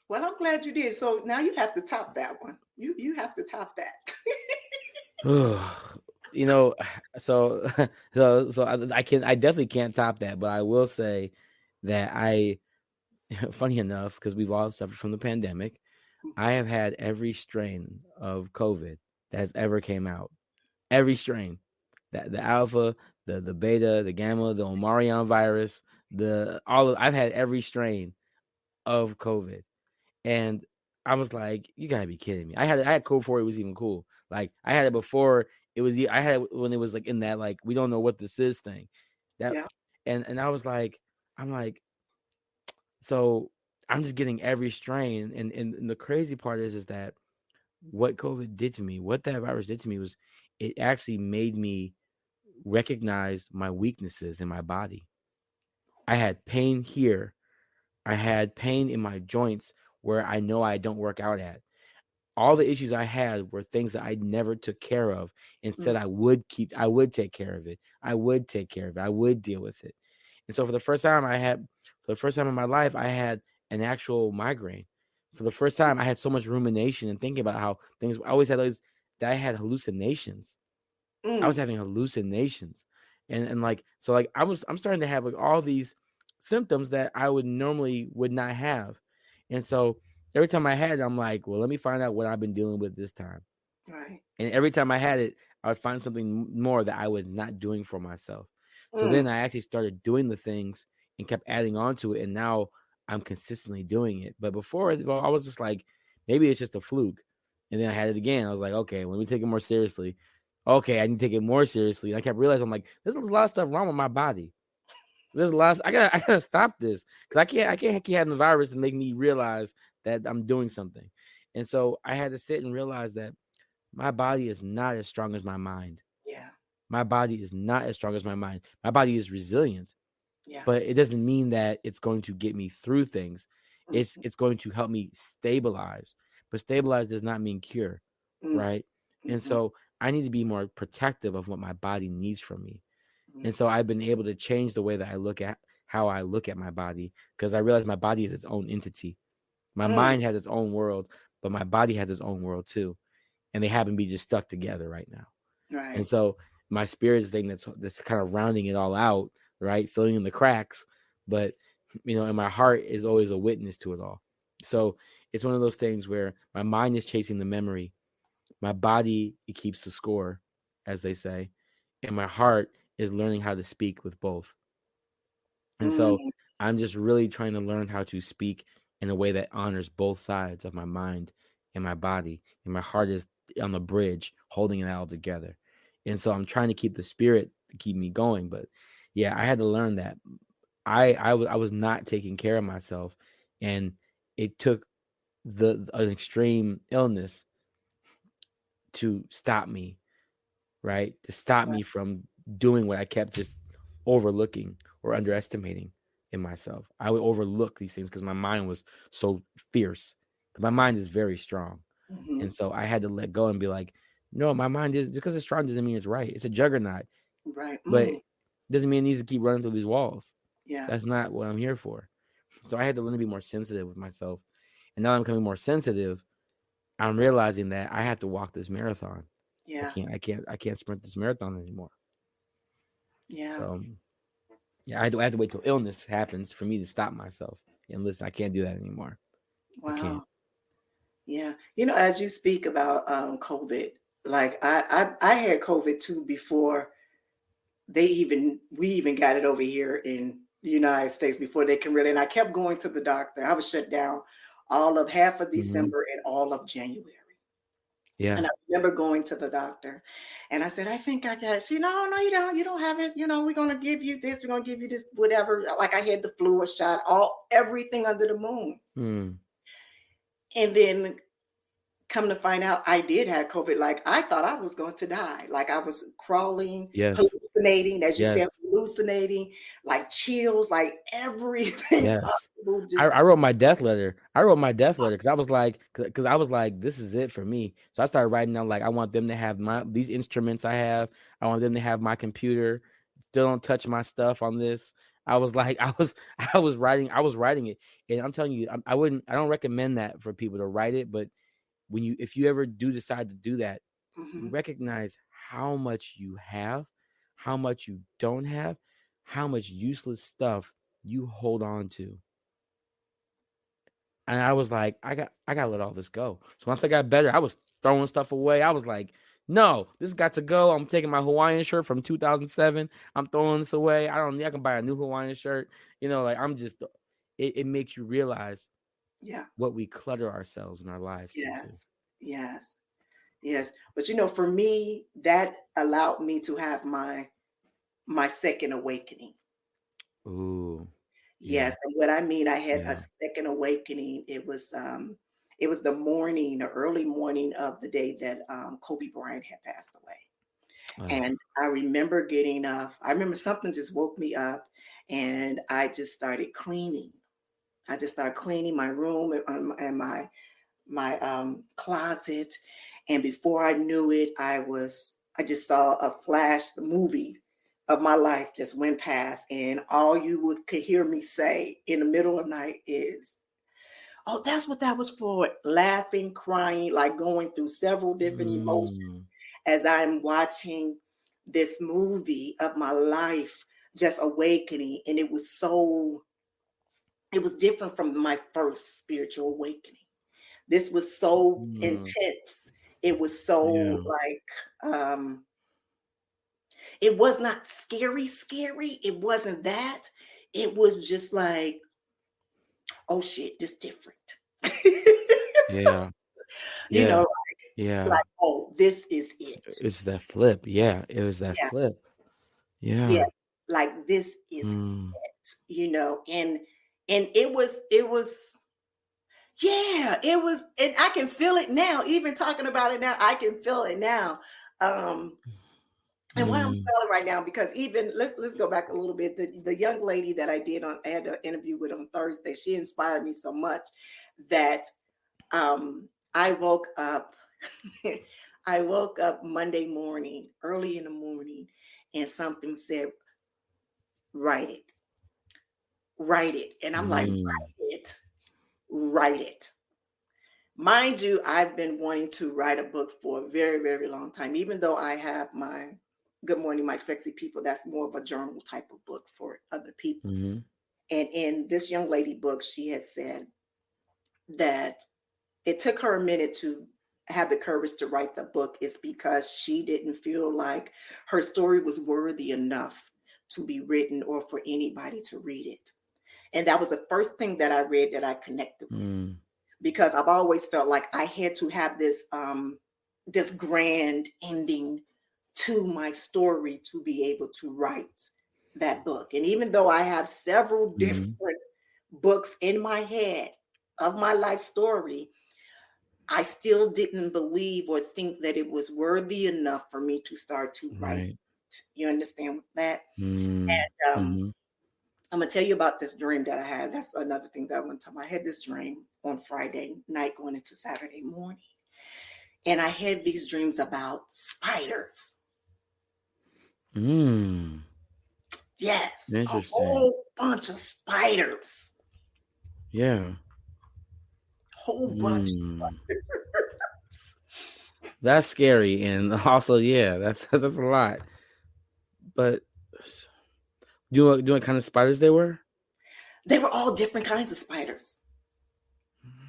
S1: Well, I'm glad you did. So now you have to top that one. You have to top that.
S2: So I definitely can't top that, but I will say that funny enough, because we've all suffered from the pandemic, I have had every strain of COVID that has ever came out. Every strain, the alpha, the beta, the gamma, the Omarion virus, I've had every strain of COVID, and I was like, you gotta be kidding me. I had COVID before it was even cool. Like I had it before it was. I had it when it was like in that like we don't know what this is thing. And I was like, so I'm just getting every strain, and the crazy part is that what COVID did to me, what that virus did to me was it actually made me recognize my weaknesses in my body. I had pain here. I had pain in my joints where I know I don't work out at. All the issues I had were things that I never took care of. Instead, I would take care of it. I would deal with it. And so for the first time in my life, I had an actual migraine. For the first time, I had so much rumination and thinking about how things. I always had those that I had hallucinations. I was having hallucinations, and like so, like I'm starting to have like all these symptoms that I would not have, and so every time I had it, I'm like, well, let me find out what I've been dealing with this time.
S1: Right.
S2: And every time I had it, I would find something more that I was not doing for myself. So then I actually started doing the things and kept adding on to it. And now I'm consistently doing it. But before, I was just like, maybe it's just a fluke. And then I had it again. I was like, okay, let me take it more seriously. Okay, I need to take it more seriously. And I kept realizing, I'm like, there's a lot of stuff wrong with my body. There's a lot. I gotta stop this because I can't keep having the virus and make me realize that I'm doing something. And so I had to sit and realize that my body is not as strong as my mind.
S1: Yeah.
S2: My body is not as strong as my mind. My body is resilient.
S1: Yeah.
S2: But it doesn't mean that it's going to get me through things. It's going to help me stabilize. But stabilize does not mean cure, right? And so I need to be more protective of what my body needs from me. And so I've been able to change the way that I look at how I look at my body because I realize my body is its own entity. My mind has its own world, but my body has its own world too. And they happen to be just stuck together right now.
S1: Right.
S2: And so my spirit's thing that's kind of rounding it all out, right? Filling in the cracks. But, and my heart is always a witness to it all. So it's one of those things where my mind is chasing the memory, my body, it keeps the score, as they say, and my heart is learning how to speak with both. And so
S1: Mm,
S2: I'm just really trying to learn how to speak in a way that honors both sides of my mind and my body. And my heart is on the bridge, holding it all together. And so I'm trying to keep the spirit to keep me going. But yeah, I had to learn that I was not taking care of myself, and it took an extreme illness to stop me, right? To stop me from doing what I kept just overlooking or underestimating in myself. I would overlook these things because my mind was so fierce. Because my mind is very strong.
S1: mm-hmm.
S2: And so I had to let go and be like, no, my mind is, just because it's strong doesn't mean it's right. It's a juggernaut,
S1: Right.
S2: but it doesn't mean it needs to keep running through these walls.
S1: Yeah.
S2: That's not what I'm here for. So I had to learn to be more sensitive with myself. And now I'm becoming more sensitive. I'm realizing that I have to walk this marathon.
S1: Yeah.
S2: I can't sprint this marathon anymore.
S1: Yeah.
S2: So yeah, I have to wait till illness happens for me to stop myself. And listen, I can't do that anymore. I can't.
S1: Wow. Yeah. As you speak about COVID, like I had COVID too before we even got it over here in the United States before they can really, and I kept going to the doctor. I was shut down all of half of
S2: Mm-hmm.
S1: December and all of January.
S2: Yeah.
S1: And I remember going to the doctor and I said, I think I got it. She, no, you don't. You don't have it. We're going to give you this. We're going to give you this, whatever. Like I had the flu, a shot, everything under the moon.
S2: Mm.
S1: And then come to find out I did have COVID. Like I thought I was going to die. Like I was crawling,
S2: Yes.
S1: hallucinating, as you
S2: Yes.
S1: said, hallucinating, like chills, like everything
S2: Yes.
S1: possible.
S2: I wrote my death letter. Because I was like, this is it for me. So I started writing down, like, I want them to have these instruments I have. I want them to have my computer. Still don't touch my stuff on this. I was like, I was writing it. And I'm telling you, I don't recommend that for people to write it. But if you ever do decide to do that,
S1: Mm-hmm.
S2: recognize how much you have, how much you don't have, how much useless stuff you hold on to. And I was like, I gotta let all this go. So once I got better, I was throwing stuff away. I was like, no, this got to go. I'm taking my Hawaiian shirt from 2007. I'm throwing this away. I can buy a new Hawaiian shirt. Like I'm just, it makes you realize what we clutter ourselves in our lives into.
S1: Yes. But for me, that allowed me to have my second awakening.
S2: Ooh.
S1: Yes, and what I mean, I had a second awakening. It was the early morning of the day that Kobe Bryant had passed away. And I remember getting up. I remember something just woke me up, and I just started cleaning. I just started cleaning my room and my closet. And before I knew it, I just saw a flash movie of my life just went past, and all you could hear me say in the middle of the night is, oh, that's what that was for. Laughing, crying, like going through several different emotions as I'm watching this movie of my life just awakening. And it was different from my first spiritual awakening. This was so intense. It was so it was not scary. It wasn't that. It was just like, oh shit, this different.
S2: Yeah.
S1: Like, oh, this is it.
S2: It's that flip. Yeah. It was that flip. Yeah.
S1: Like this is it, and it was and I can feel it now. Even talking about it now, I can feel it now. And why I'm smiling right now, because even let's go back a little bit. The young lady that I had an interview with on Thursday, she inspired me so much that I woke up I woke up Monday morning, early in the morning, and something said, write it. And I'm like, write it. Mind you, I've been wanting to write a book for a very, very long time, even though I have my Good Morning, My Sexy People. That's more of a journal type of book for other people. And in this young lady book, she had said that it took her a minute to have the courage to write the book is because she didn't feel like her story was worthy enough to be written or for anybody to read it. And that was the first thing that I read that I connected with, because I've always felt like I had to have this this grand ending to my story to be able to write that book. And even though I have several different books in my head of my life story, I still didn't believe or think that it was worthy enough for me to start to write. You understand that? And I'm gonna tell you about this dream that I had. That's another thing that I want to talk about. I had this dream on Friday night going into Saturday morning. And I had these dreams about spiders. Yes, a whole bunch of spiders.
S2: Yeah.
S1: Whole bunch of spiders.
S2: That's scary. And also, yeah, that's a lot. But do you know what kind of spiders they were?
S1: They were all different kinds of spiders.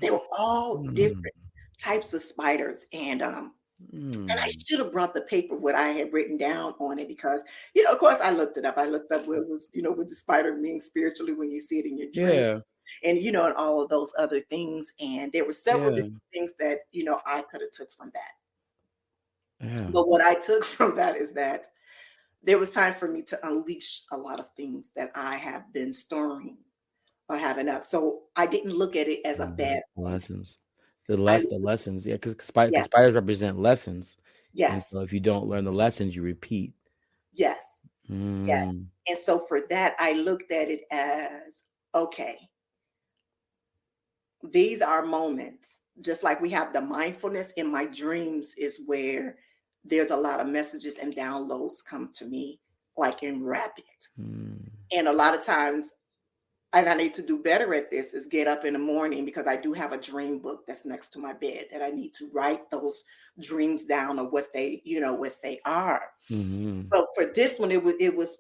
S1: They were all different types of spiders. And I should have brought the paper, what I had written down on it, because, of course, I looked it up. I looked up what it was, what the spider means spiritually when you see it in your dream. And, and all of those other things. And there were several different things that, I could have took from that. But what I took from that is that there was time for me to unleash a lot of things that I have been storing or having up. So I didn't look at it as a bad
S2: lessons. The lessons, because spiders represent lessons.
S1: Yes.
S2: And so if you don't learn the lessons, you repeat.
S1: Yes. Yes. And so for that, I looked at it as, okay, these are moments, just like we have the mindfulness in my dreams is where there's a lot of messages and downloads come to me, like in rapid. And a lot of times, and I need to do better at this, is get up in the morning, because I do have a dream book that's next to my bed that I need to write those dreams down or what they, what they are. But for this one, it was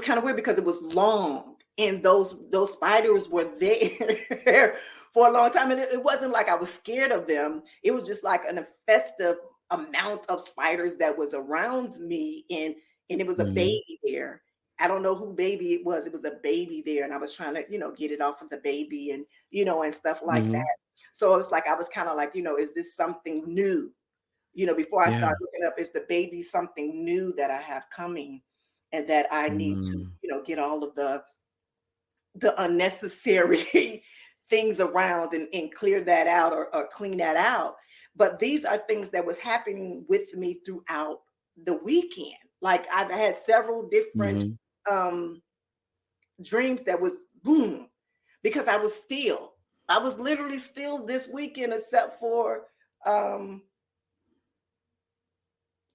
S1: kind of weird because it was long, and those spiders were there for a long time. And it wasn't like I was scared of them. It was just like an infestive amount of spiders that was around me. And it was a baby there. I don't know who baby it was. It was a baby there. And I was trying to, get it off of the baby and, and stuff like that. So it was like, I was kind of like, is this something new? Before I start looking up, is the baby something new that I have coming and that I need to, get all of the unnecessary things around and clear that out or clean that out. But these are things that was happening with me throughout the weekend. Like I've had several different dreams that was boom, because I was literally still this weekend, except for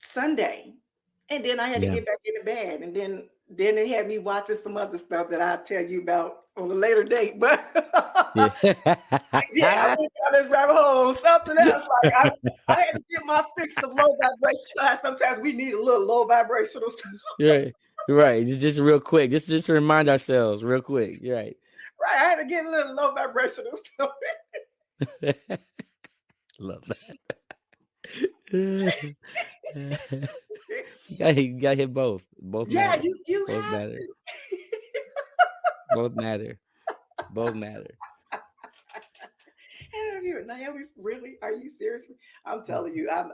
S1: Sunday. And then I had to get back into bed. And then it had me watching some other stuff that I'll tell you about on a later date. But I went down this rabbit hole on something else. Like I had to get my fix of low vibration. Sometimes we need a little low vibrational stuff.
S2: Right. Just real quick. Just to remind ourselves real quick. Right.
S1: Right. I had to get a little low vibrational stuff.
S2: Love that. You gotta hit both. Both matter.
S1: You
S2: both
S1: have
S2: matter.
S1: to.
S2: Both matter. Both matter.
S1: Naomi, really? Are you seriously? I'm telling you, I'm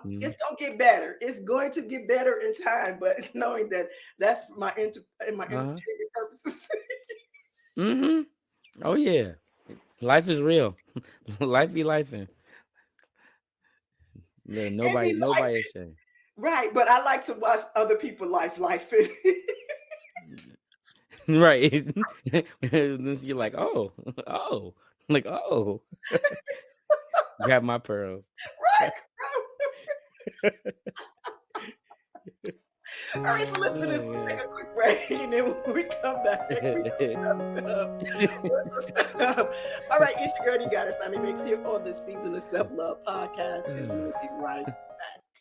S1: it's gonna get better. It's going to get better in time, but it's knowing that that's my entertainment purposes.
S2: Oh yeah. Life is real. Life be lifing. Nobody is saying.
S1: Right, but I like to watch other people life.
S2: Right. You're like, oh. Like, oh. Grab my pearls.
S1: Right. All right, so let's do this. Let's take a quick break, and then when we come back, all right, it's your girl, you got it. Nyomi Banks here on the Season of Self-Love podcast, and we'll be right back.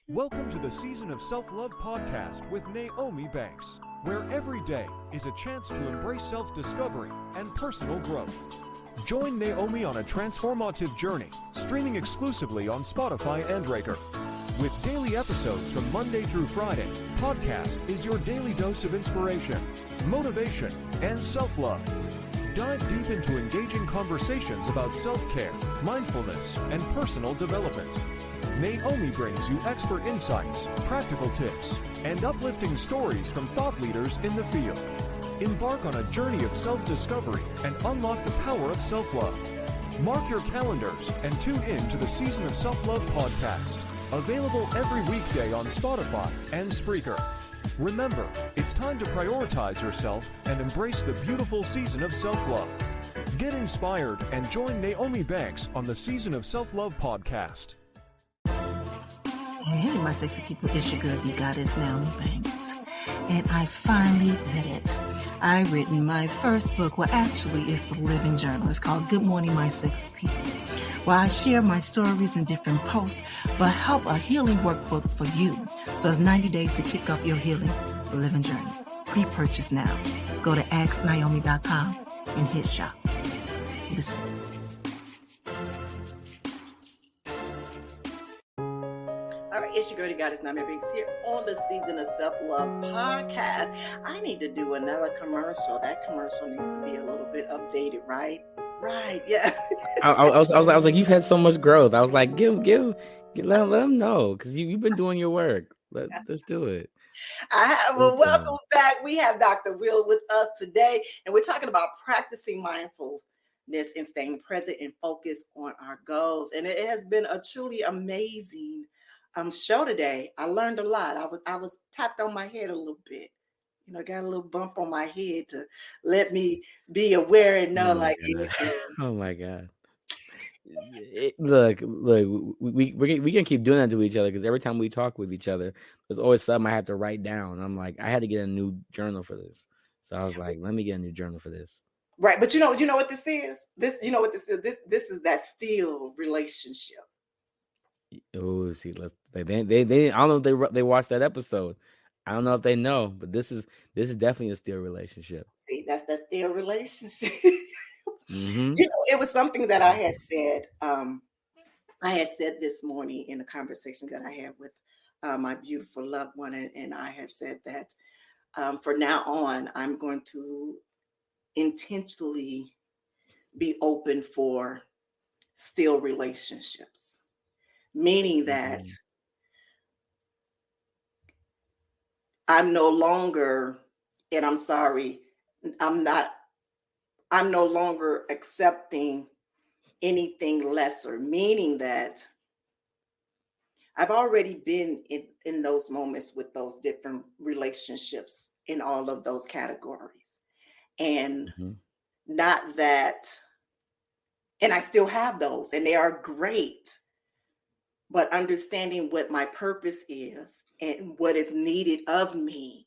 S3: Welcome to the Season of Self-Love podcast with Nyomi Banks, where every day is a chance to embrace self-discovery and personal growth. Join Naomi on a transformative journey, streaming exclusively on Spotify and Breaker. With daily episodes from Monday through Friday, podcast is your daily dose of inspiration, motivation, and self-love. Dive deep into engaging conversations about self-care, mindfulness, and personal development. Naomi brings you expert insights, practical tips, and uplifting stories from thought leaders in the field. Embark on a journey of self-discovery and unlock the power of self-love. Mark your calendars and tune in to the Season of Self-Love podcast. Available every weekday on Spotify and Spreaker. Remember, it's time to prioritize yourself and embrace the beautiful season of self-love. Get inspired and join Naomi Banks on the Season of Self-Love podcast.
S1: Hey, my sexy people, it's your girl, the goddess Naomi Banks. And I finally did it. I've written my first book. Well, actually, it's the living journal. It's called Good Morning, My Sexy People. Where I share my stories in different posts, but help a healing workbook for you. So it's 90 days to kick off your healing living journey. Pre-purchase now. Go to asknaomi.com and hit shop. Listen. All right, it's your girl, the goddess Naomi Banks here on the Season of Self-Love podcast. I need to do another commercial. That commercial needs to be a little bit updated, right? Right, yeah.
S2: I was like, you've had so much growth. I was like, let them know, because you've been doing your work. Let's do it.
S1: I have. Well, welcome back. We have Dr. Will with us today, and we're talking about practicing mindfulness and staying present and focused on our goals. And it has been a truly amazing show today. I learned a lot. I was tapped on my head a little bit. You know, got a little bump on my head to let me be aware and know,
S2: oh my God. Look, we can keep doing that to each other, because every time we talk with each other, there's always something I have to write down. I'm like, I had to get a new journal for this. So I was like, let me get a new journal for this.
S1: Right. But you know what this is? This is that still relationship.
S2: Oh, see, they I don't know if they watched that episode. I don't know if they know, but this is definitely a still relationship.
S1: See, that's that still relationship.
S2: Mm-hmm.
S1: You know, it was something that I had said. I had said this morning in a conversation that I had with my beautiful loved one, and I had said that for now on, I'm going to intentionally be open for still relationships, meaning that I'm no longer, and I'm sorry, I'm no longer accepting anything lesser, meaning that I've already been in those moments with those different relationships in all of those categories. And not that, and I still have those, and they are great. But understanding what my purpose is and what is needed of me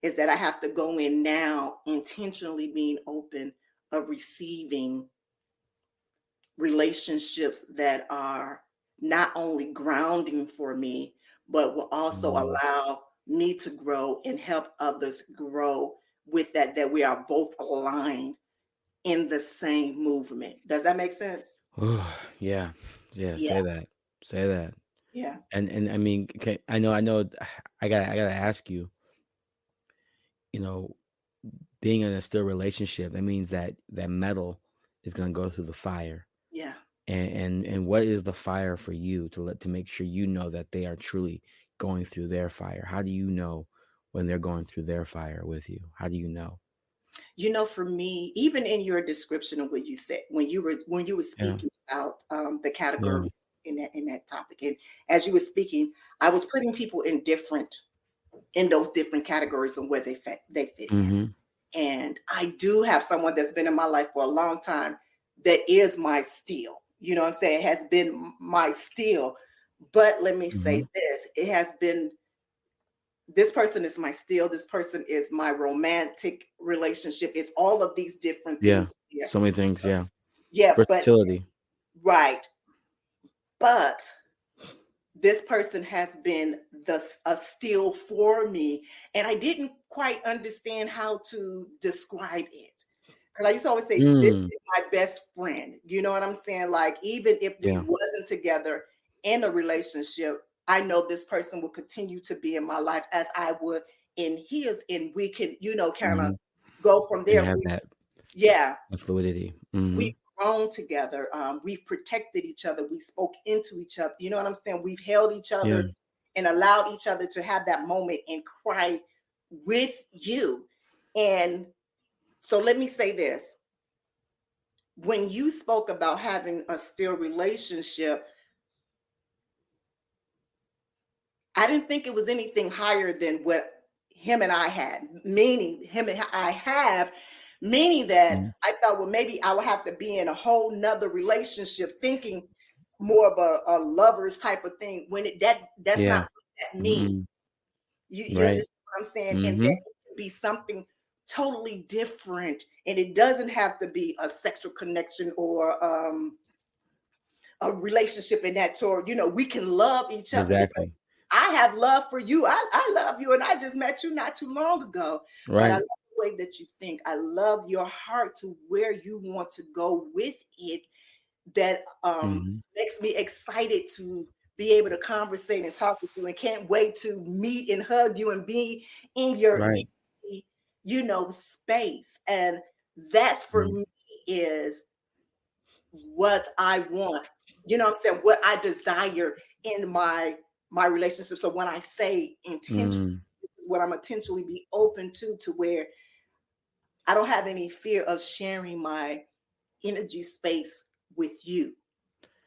S1: is that I have to go in now intentionally being open of receiving relationships that are not only grounding for me, but will also allow me to grow and help others grow with that we are both aligned in the same movement. Does that make sense?
S2: Yeah. Say that.
S1: Yeah.
S2: And I mean, okay, I know I gotta ask you, you know, being in a still relationship, that means that metal is gonna go through the fire.
S1: Yeah.
S2: And what is the fire for you to make sure you know that they are truly going through their fire? How do you know when they're going through their fire with you? How do you know?
S1: You know, for me, even in your description of what you said, when you were speaking about the categories in that topic, and as you were speaking, I was putting people in those different categories and where they fit in. And I do have someone that's been in my life for a long time that is my steal. You know what I'm saying? It has been my steal. But let me say this, it has been, this person is my steal. This person is my romantic relationship. It's all of these different things.
S2: Yeah, so many things. Yeah.
S1: Versatility. Right. But this person has been a steal for me. And I didn't quite understand how to describe it. Because I used to always say, this is my best friend. You know what I'm saying? Like, even if we wasn't together in a relationship, I know this person will continue to be in my life as I would in his, and we can, kind of go from
S2: And
S1: there.
S2: have that fluidity.
S1: We've grown together. We've protected each other. We spoke into each other. You know what I'm saying? We've held each other and allowed each other to have that moment and cry with you. And so let me say this. When you spoke about having a still relationship, I didn't think it was anything higher than what him and I had, meaning him and I have, meaning that I thought, well, maybe I would have to be in a whole nother relationship, thinking more of a lover's type of thing, when that's not what that means. You understand what I'm saying? And that can be something totally different. And it doesn't have to be a sexual connection or a relationship in that sort. We can love each other.
S2: Exactly.
S1: I have love for you. I love you. And I just met you not too long ago.
S2: Right.
S1: But I love the way that you think. I love your heart to where you want to go with it. That makes me excited to be able to conversate and talk with you, and can't wait to meet and hug you and be in your space. And that's for me is what I want. You know what I'm saying? What I desire in my relationship. So when I say intention, what I'm intentionally be open to where I don't have any fear of sharing my energy space with you.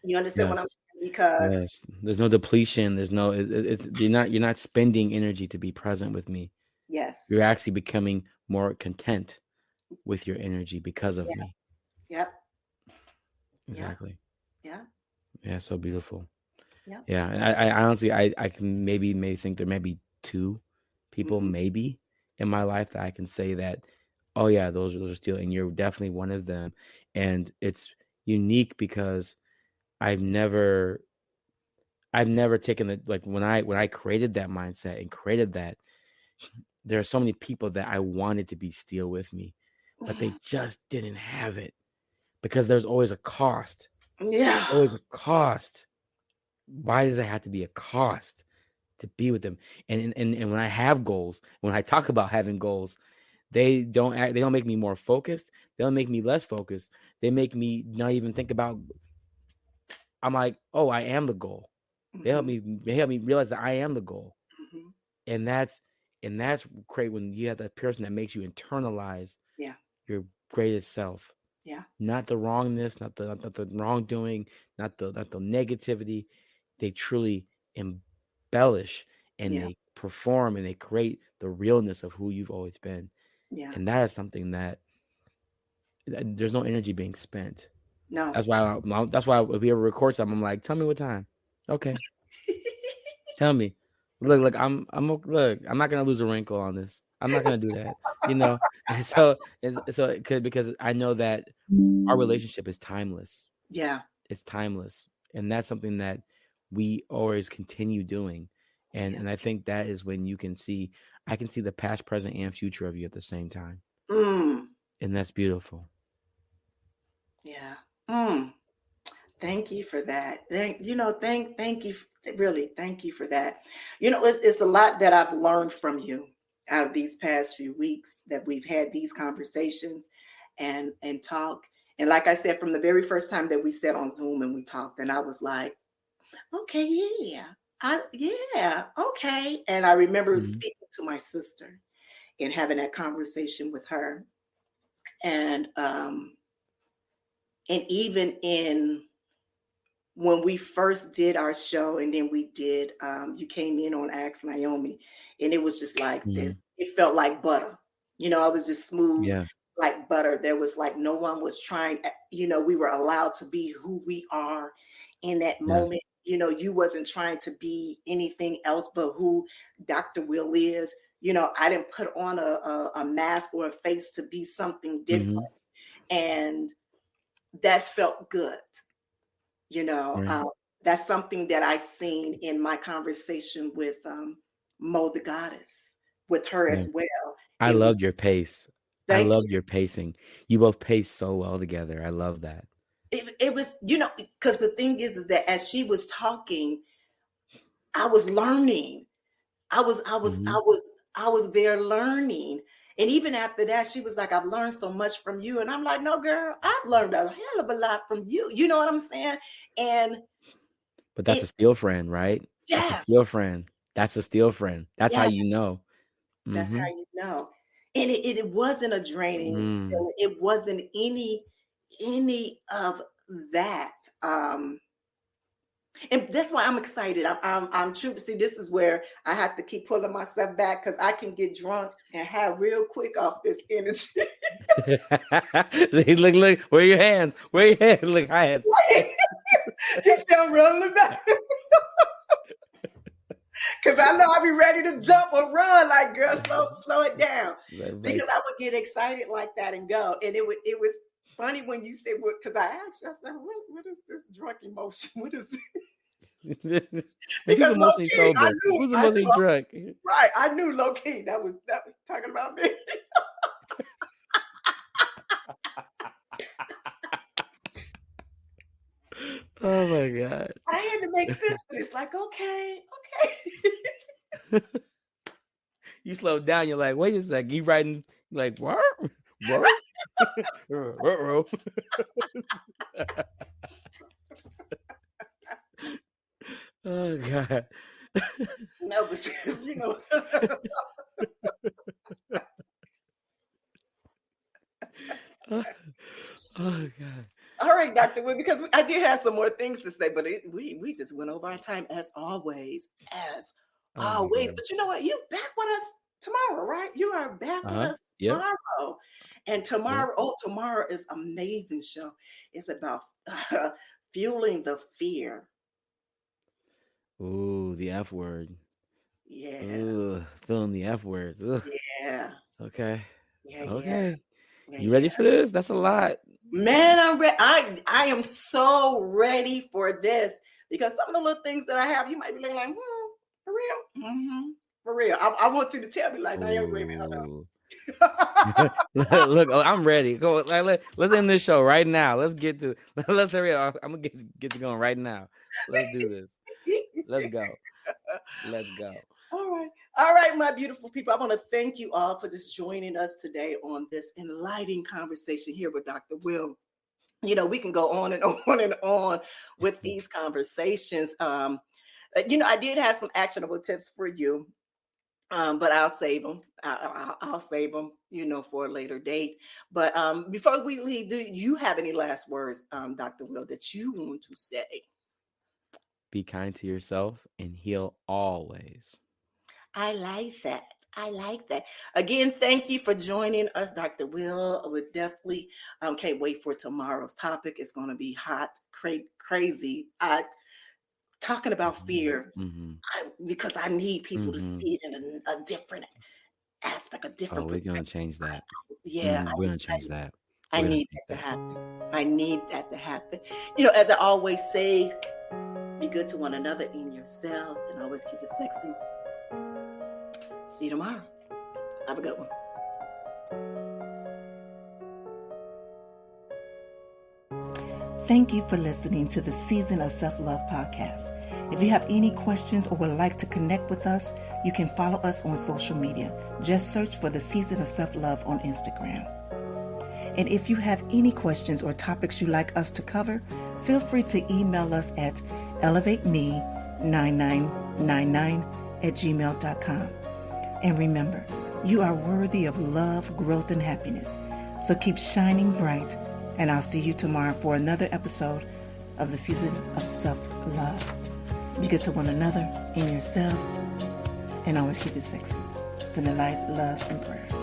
S1: You understand what I'm saying? Because
S2: there's no depletion. There's no, you're not spending energy to be present with me. You're actually becoming more content with your energy because of me.
S1: Yep.
S2: Exactly.
S1: Yeah.
S2: Yeah. So beautiful.
S1: Yeah.
S2: Yeah. And I honestly, I can maybe think there may be two people maybe in my life that I can say that, oh yeah, those are still, and you're definitely one of them. And it's unique because I've never taken it, like when I created that mindset and created that, there are so many people that I wanted to be still with me, but they just didn't have it because there's always a cost.
S1: Yeah.
S2: Always a cost. Why does it have to be a cost to be with them? And when I have goals, when I talk about having goals, they don't make me more focused. They don't make me less focused. They make me not even think about. I'm like, oh, I am the goal. They help me realize that I am the goal. And that's great when you have that person that makes you internalize your greatest self.
S1: Yeah.
S2: Not the wrongness, not the wrongdoing, not the negativity. They truly embellish and they perform and they create the realness of who you've always been.
S1: Yeah.
S2: And that is something that there's no energy being spent.
S1: No.
S2: That's why if we ever record something, I'm like, tell me what time. Okay. Tell me. Look, I'm not gonna lose a wrinkle on this. I'm not gonna do that. And so because I know that our relationship is timeless.
S1: Yeah.
S2: It's timeless. And that's something that we always continue doing. And I think that is when I can see the past, present, and future of you at the same time. And that's beautiful.
S1: Yeah. Thank you for that. Thank you. Really, thank you for that. It's a lot that I've learned from you out of these past few weeks that we've had these conversations and talk. And like I said, from the very first time that we sat on Zoom and we talked, and I was like, okay, okay. And I remember speaking to my sister and having that conversation with her. And even in when we first did our show, and then we did, you came in on Ask Nyomi, and it was just like this. It felt like butter. I was just smooth like butter. There was like no one was trying. We were allowed to be who we are in that moment. You wasn't trying to be anything else but who Dr. Will is. I didn't put on a mask or a face to be something different, and that felt good. That's something that I seen in my conversation with Mo the Goddess, with her as well.
S2: I loved your pace. I
S1: Thank
S2: love
S1: you.
S2: your pacing. You both pace so well together. I love that.
S1: It was, because the thing is that as she was talking, I was learning. I was, I was,
S2: Mhm.
S1: I was, I was there learning. And even after that, she was like, I've learned so much from you. And I'm like, no, girl, I've learned a hell of a lot from you. You know what I'm saying? And
S2: But that's a
S1: it,
S2: steel friend, right? That's a
S1: yes,
S2: steel friend. That's a steel friend. That's how
S1: yes,
S2: you know.
S1: that's how
S2: Mhm.
S1: you know. And it wasn't a draining
S2: Mm.
S1: feeling. It wasn't any of that. And that's why I'm excited. I'm true. See, this is where I have to keep pulling myself back because I can get drunk and have real quick off this energy.
S2: Look, where are your hands? Where are your hands? Look, hands.
S1: He's still rolling back. Because I know I'll be ready to jump or run. Like, girl, slow it down.
S2: Like,
S1: Because I would get excited like that and go. And it was funny when you said, because I asked you, I said, what is this drunk emotion? What is this?
S2: who's
S1: Because low
S2: emotionally
S1: key,
S2: sober? Who's emotionally drunk?
S1: right. I knew low key that was talking about me.
S2: Oh my God.
S1: I had to make sense of this. Like, okay.
S2: You slow down, you're like, wait a second. You writing like what? Oh God.
S1: No, but
S2: Oh God.
S1: All right, Dr. Wood, because I did have some more things to say, but we just went over our time as always.
S2: Oh my God.
S1: But you know what? You back with us tomorrow, right? You are back with us
S2: Yep.
S1: tomorrow. And tomorrow is amazing show. It's about fueling the fear.
S2: Ooh, the F word.
S1: Yeah.
S2: Ooh, feeling the F word. Ugh.
S1: Yeah.
S2: Okay.
S1: Yeah.
S2: Okay.
S1: Yeah.
S2: You ready
S1: Yeah.
S2: for this? That's a lot.
S1: Man, I'm ready. I am so ready for this because some of the little things that I have, you might be looking like, for real? For real. I want you to tell me like, now you're ready.
S2: Ooh. Look, I'm ready. Go. Let's end this show right now. Let's get to. Let's hurry up. I'm gonna get to going right now. Let's do this. Let's go. Let's go.
S1: All right, my beautiful people. I want to thank you all for just joining us today on this enlightening conversation here with Dr. Will. We can go on and on and on with these conversations. I did have some actionable tips for you. But I'll save them. I'll save them, for a later date. But before we leave, do you have any last words, Dr. Will, that you want to say?
S2: Be kind to yourself and heal always.
S1: I like that. Again, thank you for joining us, Dr. Will. I would definitely can't wait for tomorrow's topic. It's going to be hot, crazy. Talking about fear, because I need people to see it in a different aspect, a different
S2: we're gonna
S1: perspective.
S2: change that.
S1: Yeah,
S2: We're gonna change that.
S1: I need that to happen. I need that to happen. As I always say, be good to one another in yourselves and always keep it sexy. See you tomorrow. Have a good one. Thank you for listening to the Season of Self-Love podcast. If you have any questions or would like to connect with us, you can follow us on social media. Just search for the Season of Self-Love on Instagram. And if you have any questions or topics you'd like us to cover, feel free to email us at elevateme9999@gmail.com. And remember, you are worthy of love, growth, and happiness. So keep shining bright, and I'll see you tomorrow for another episode of the Season of Self-Love. Be good to one another and yourselves, and always keep it sexy. Send the light, love, and prayers.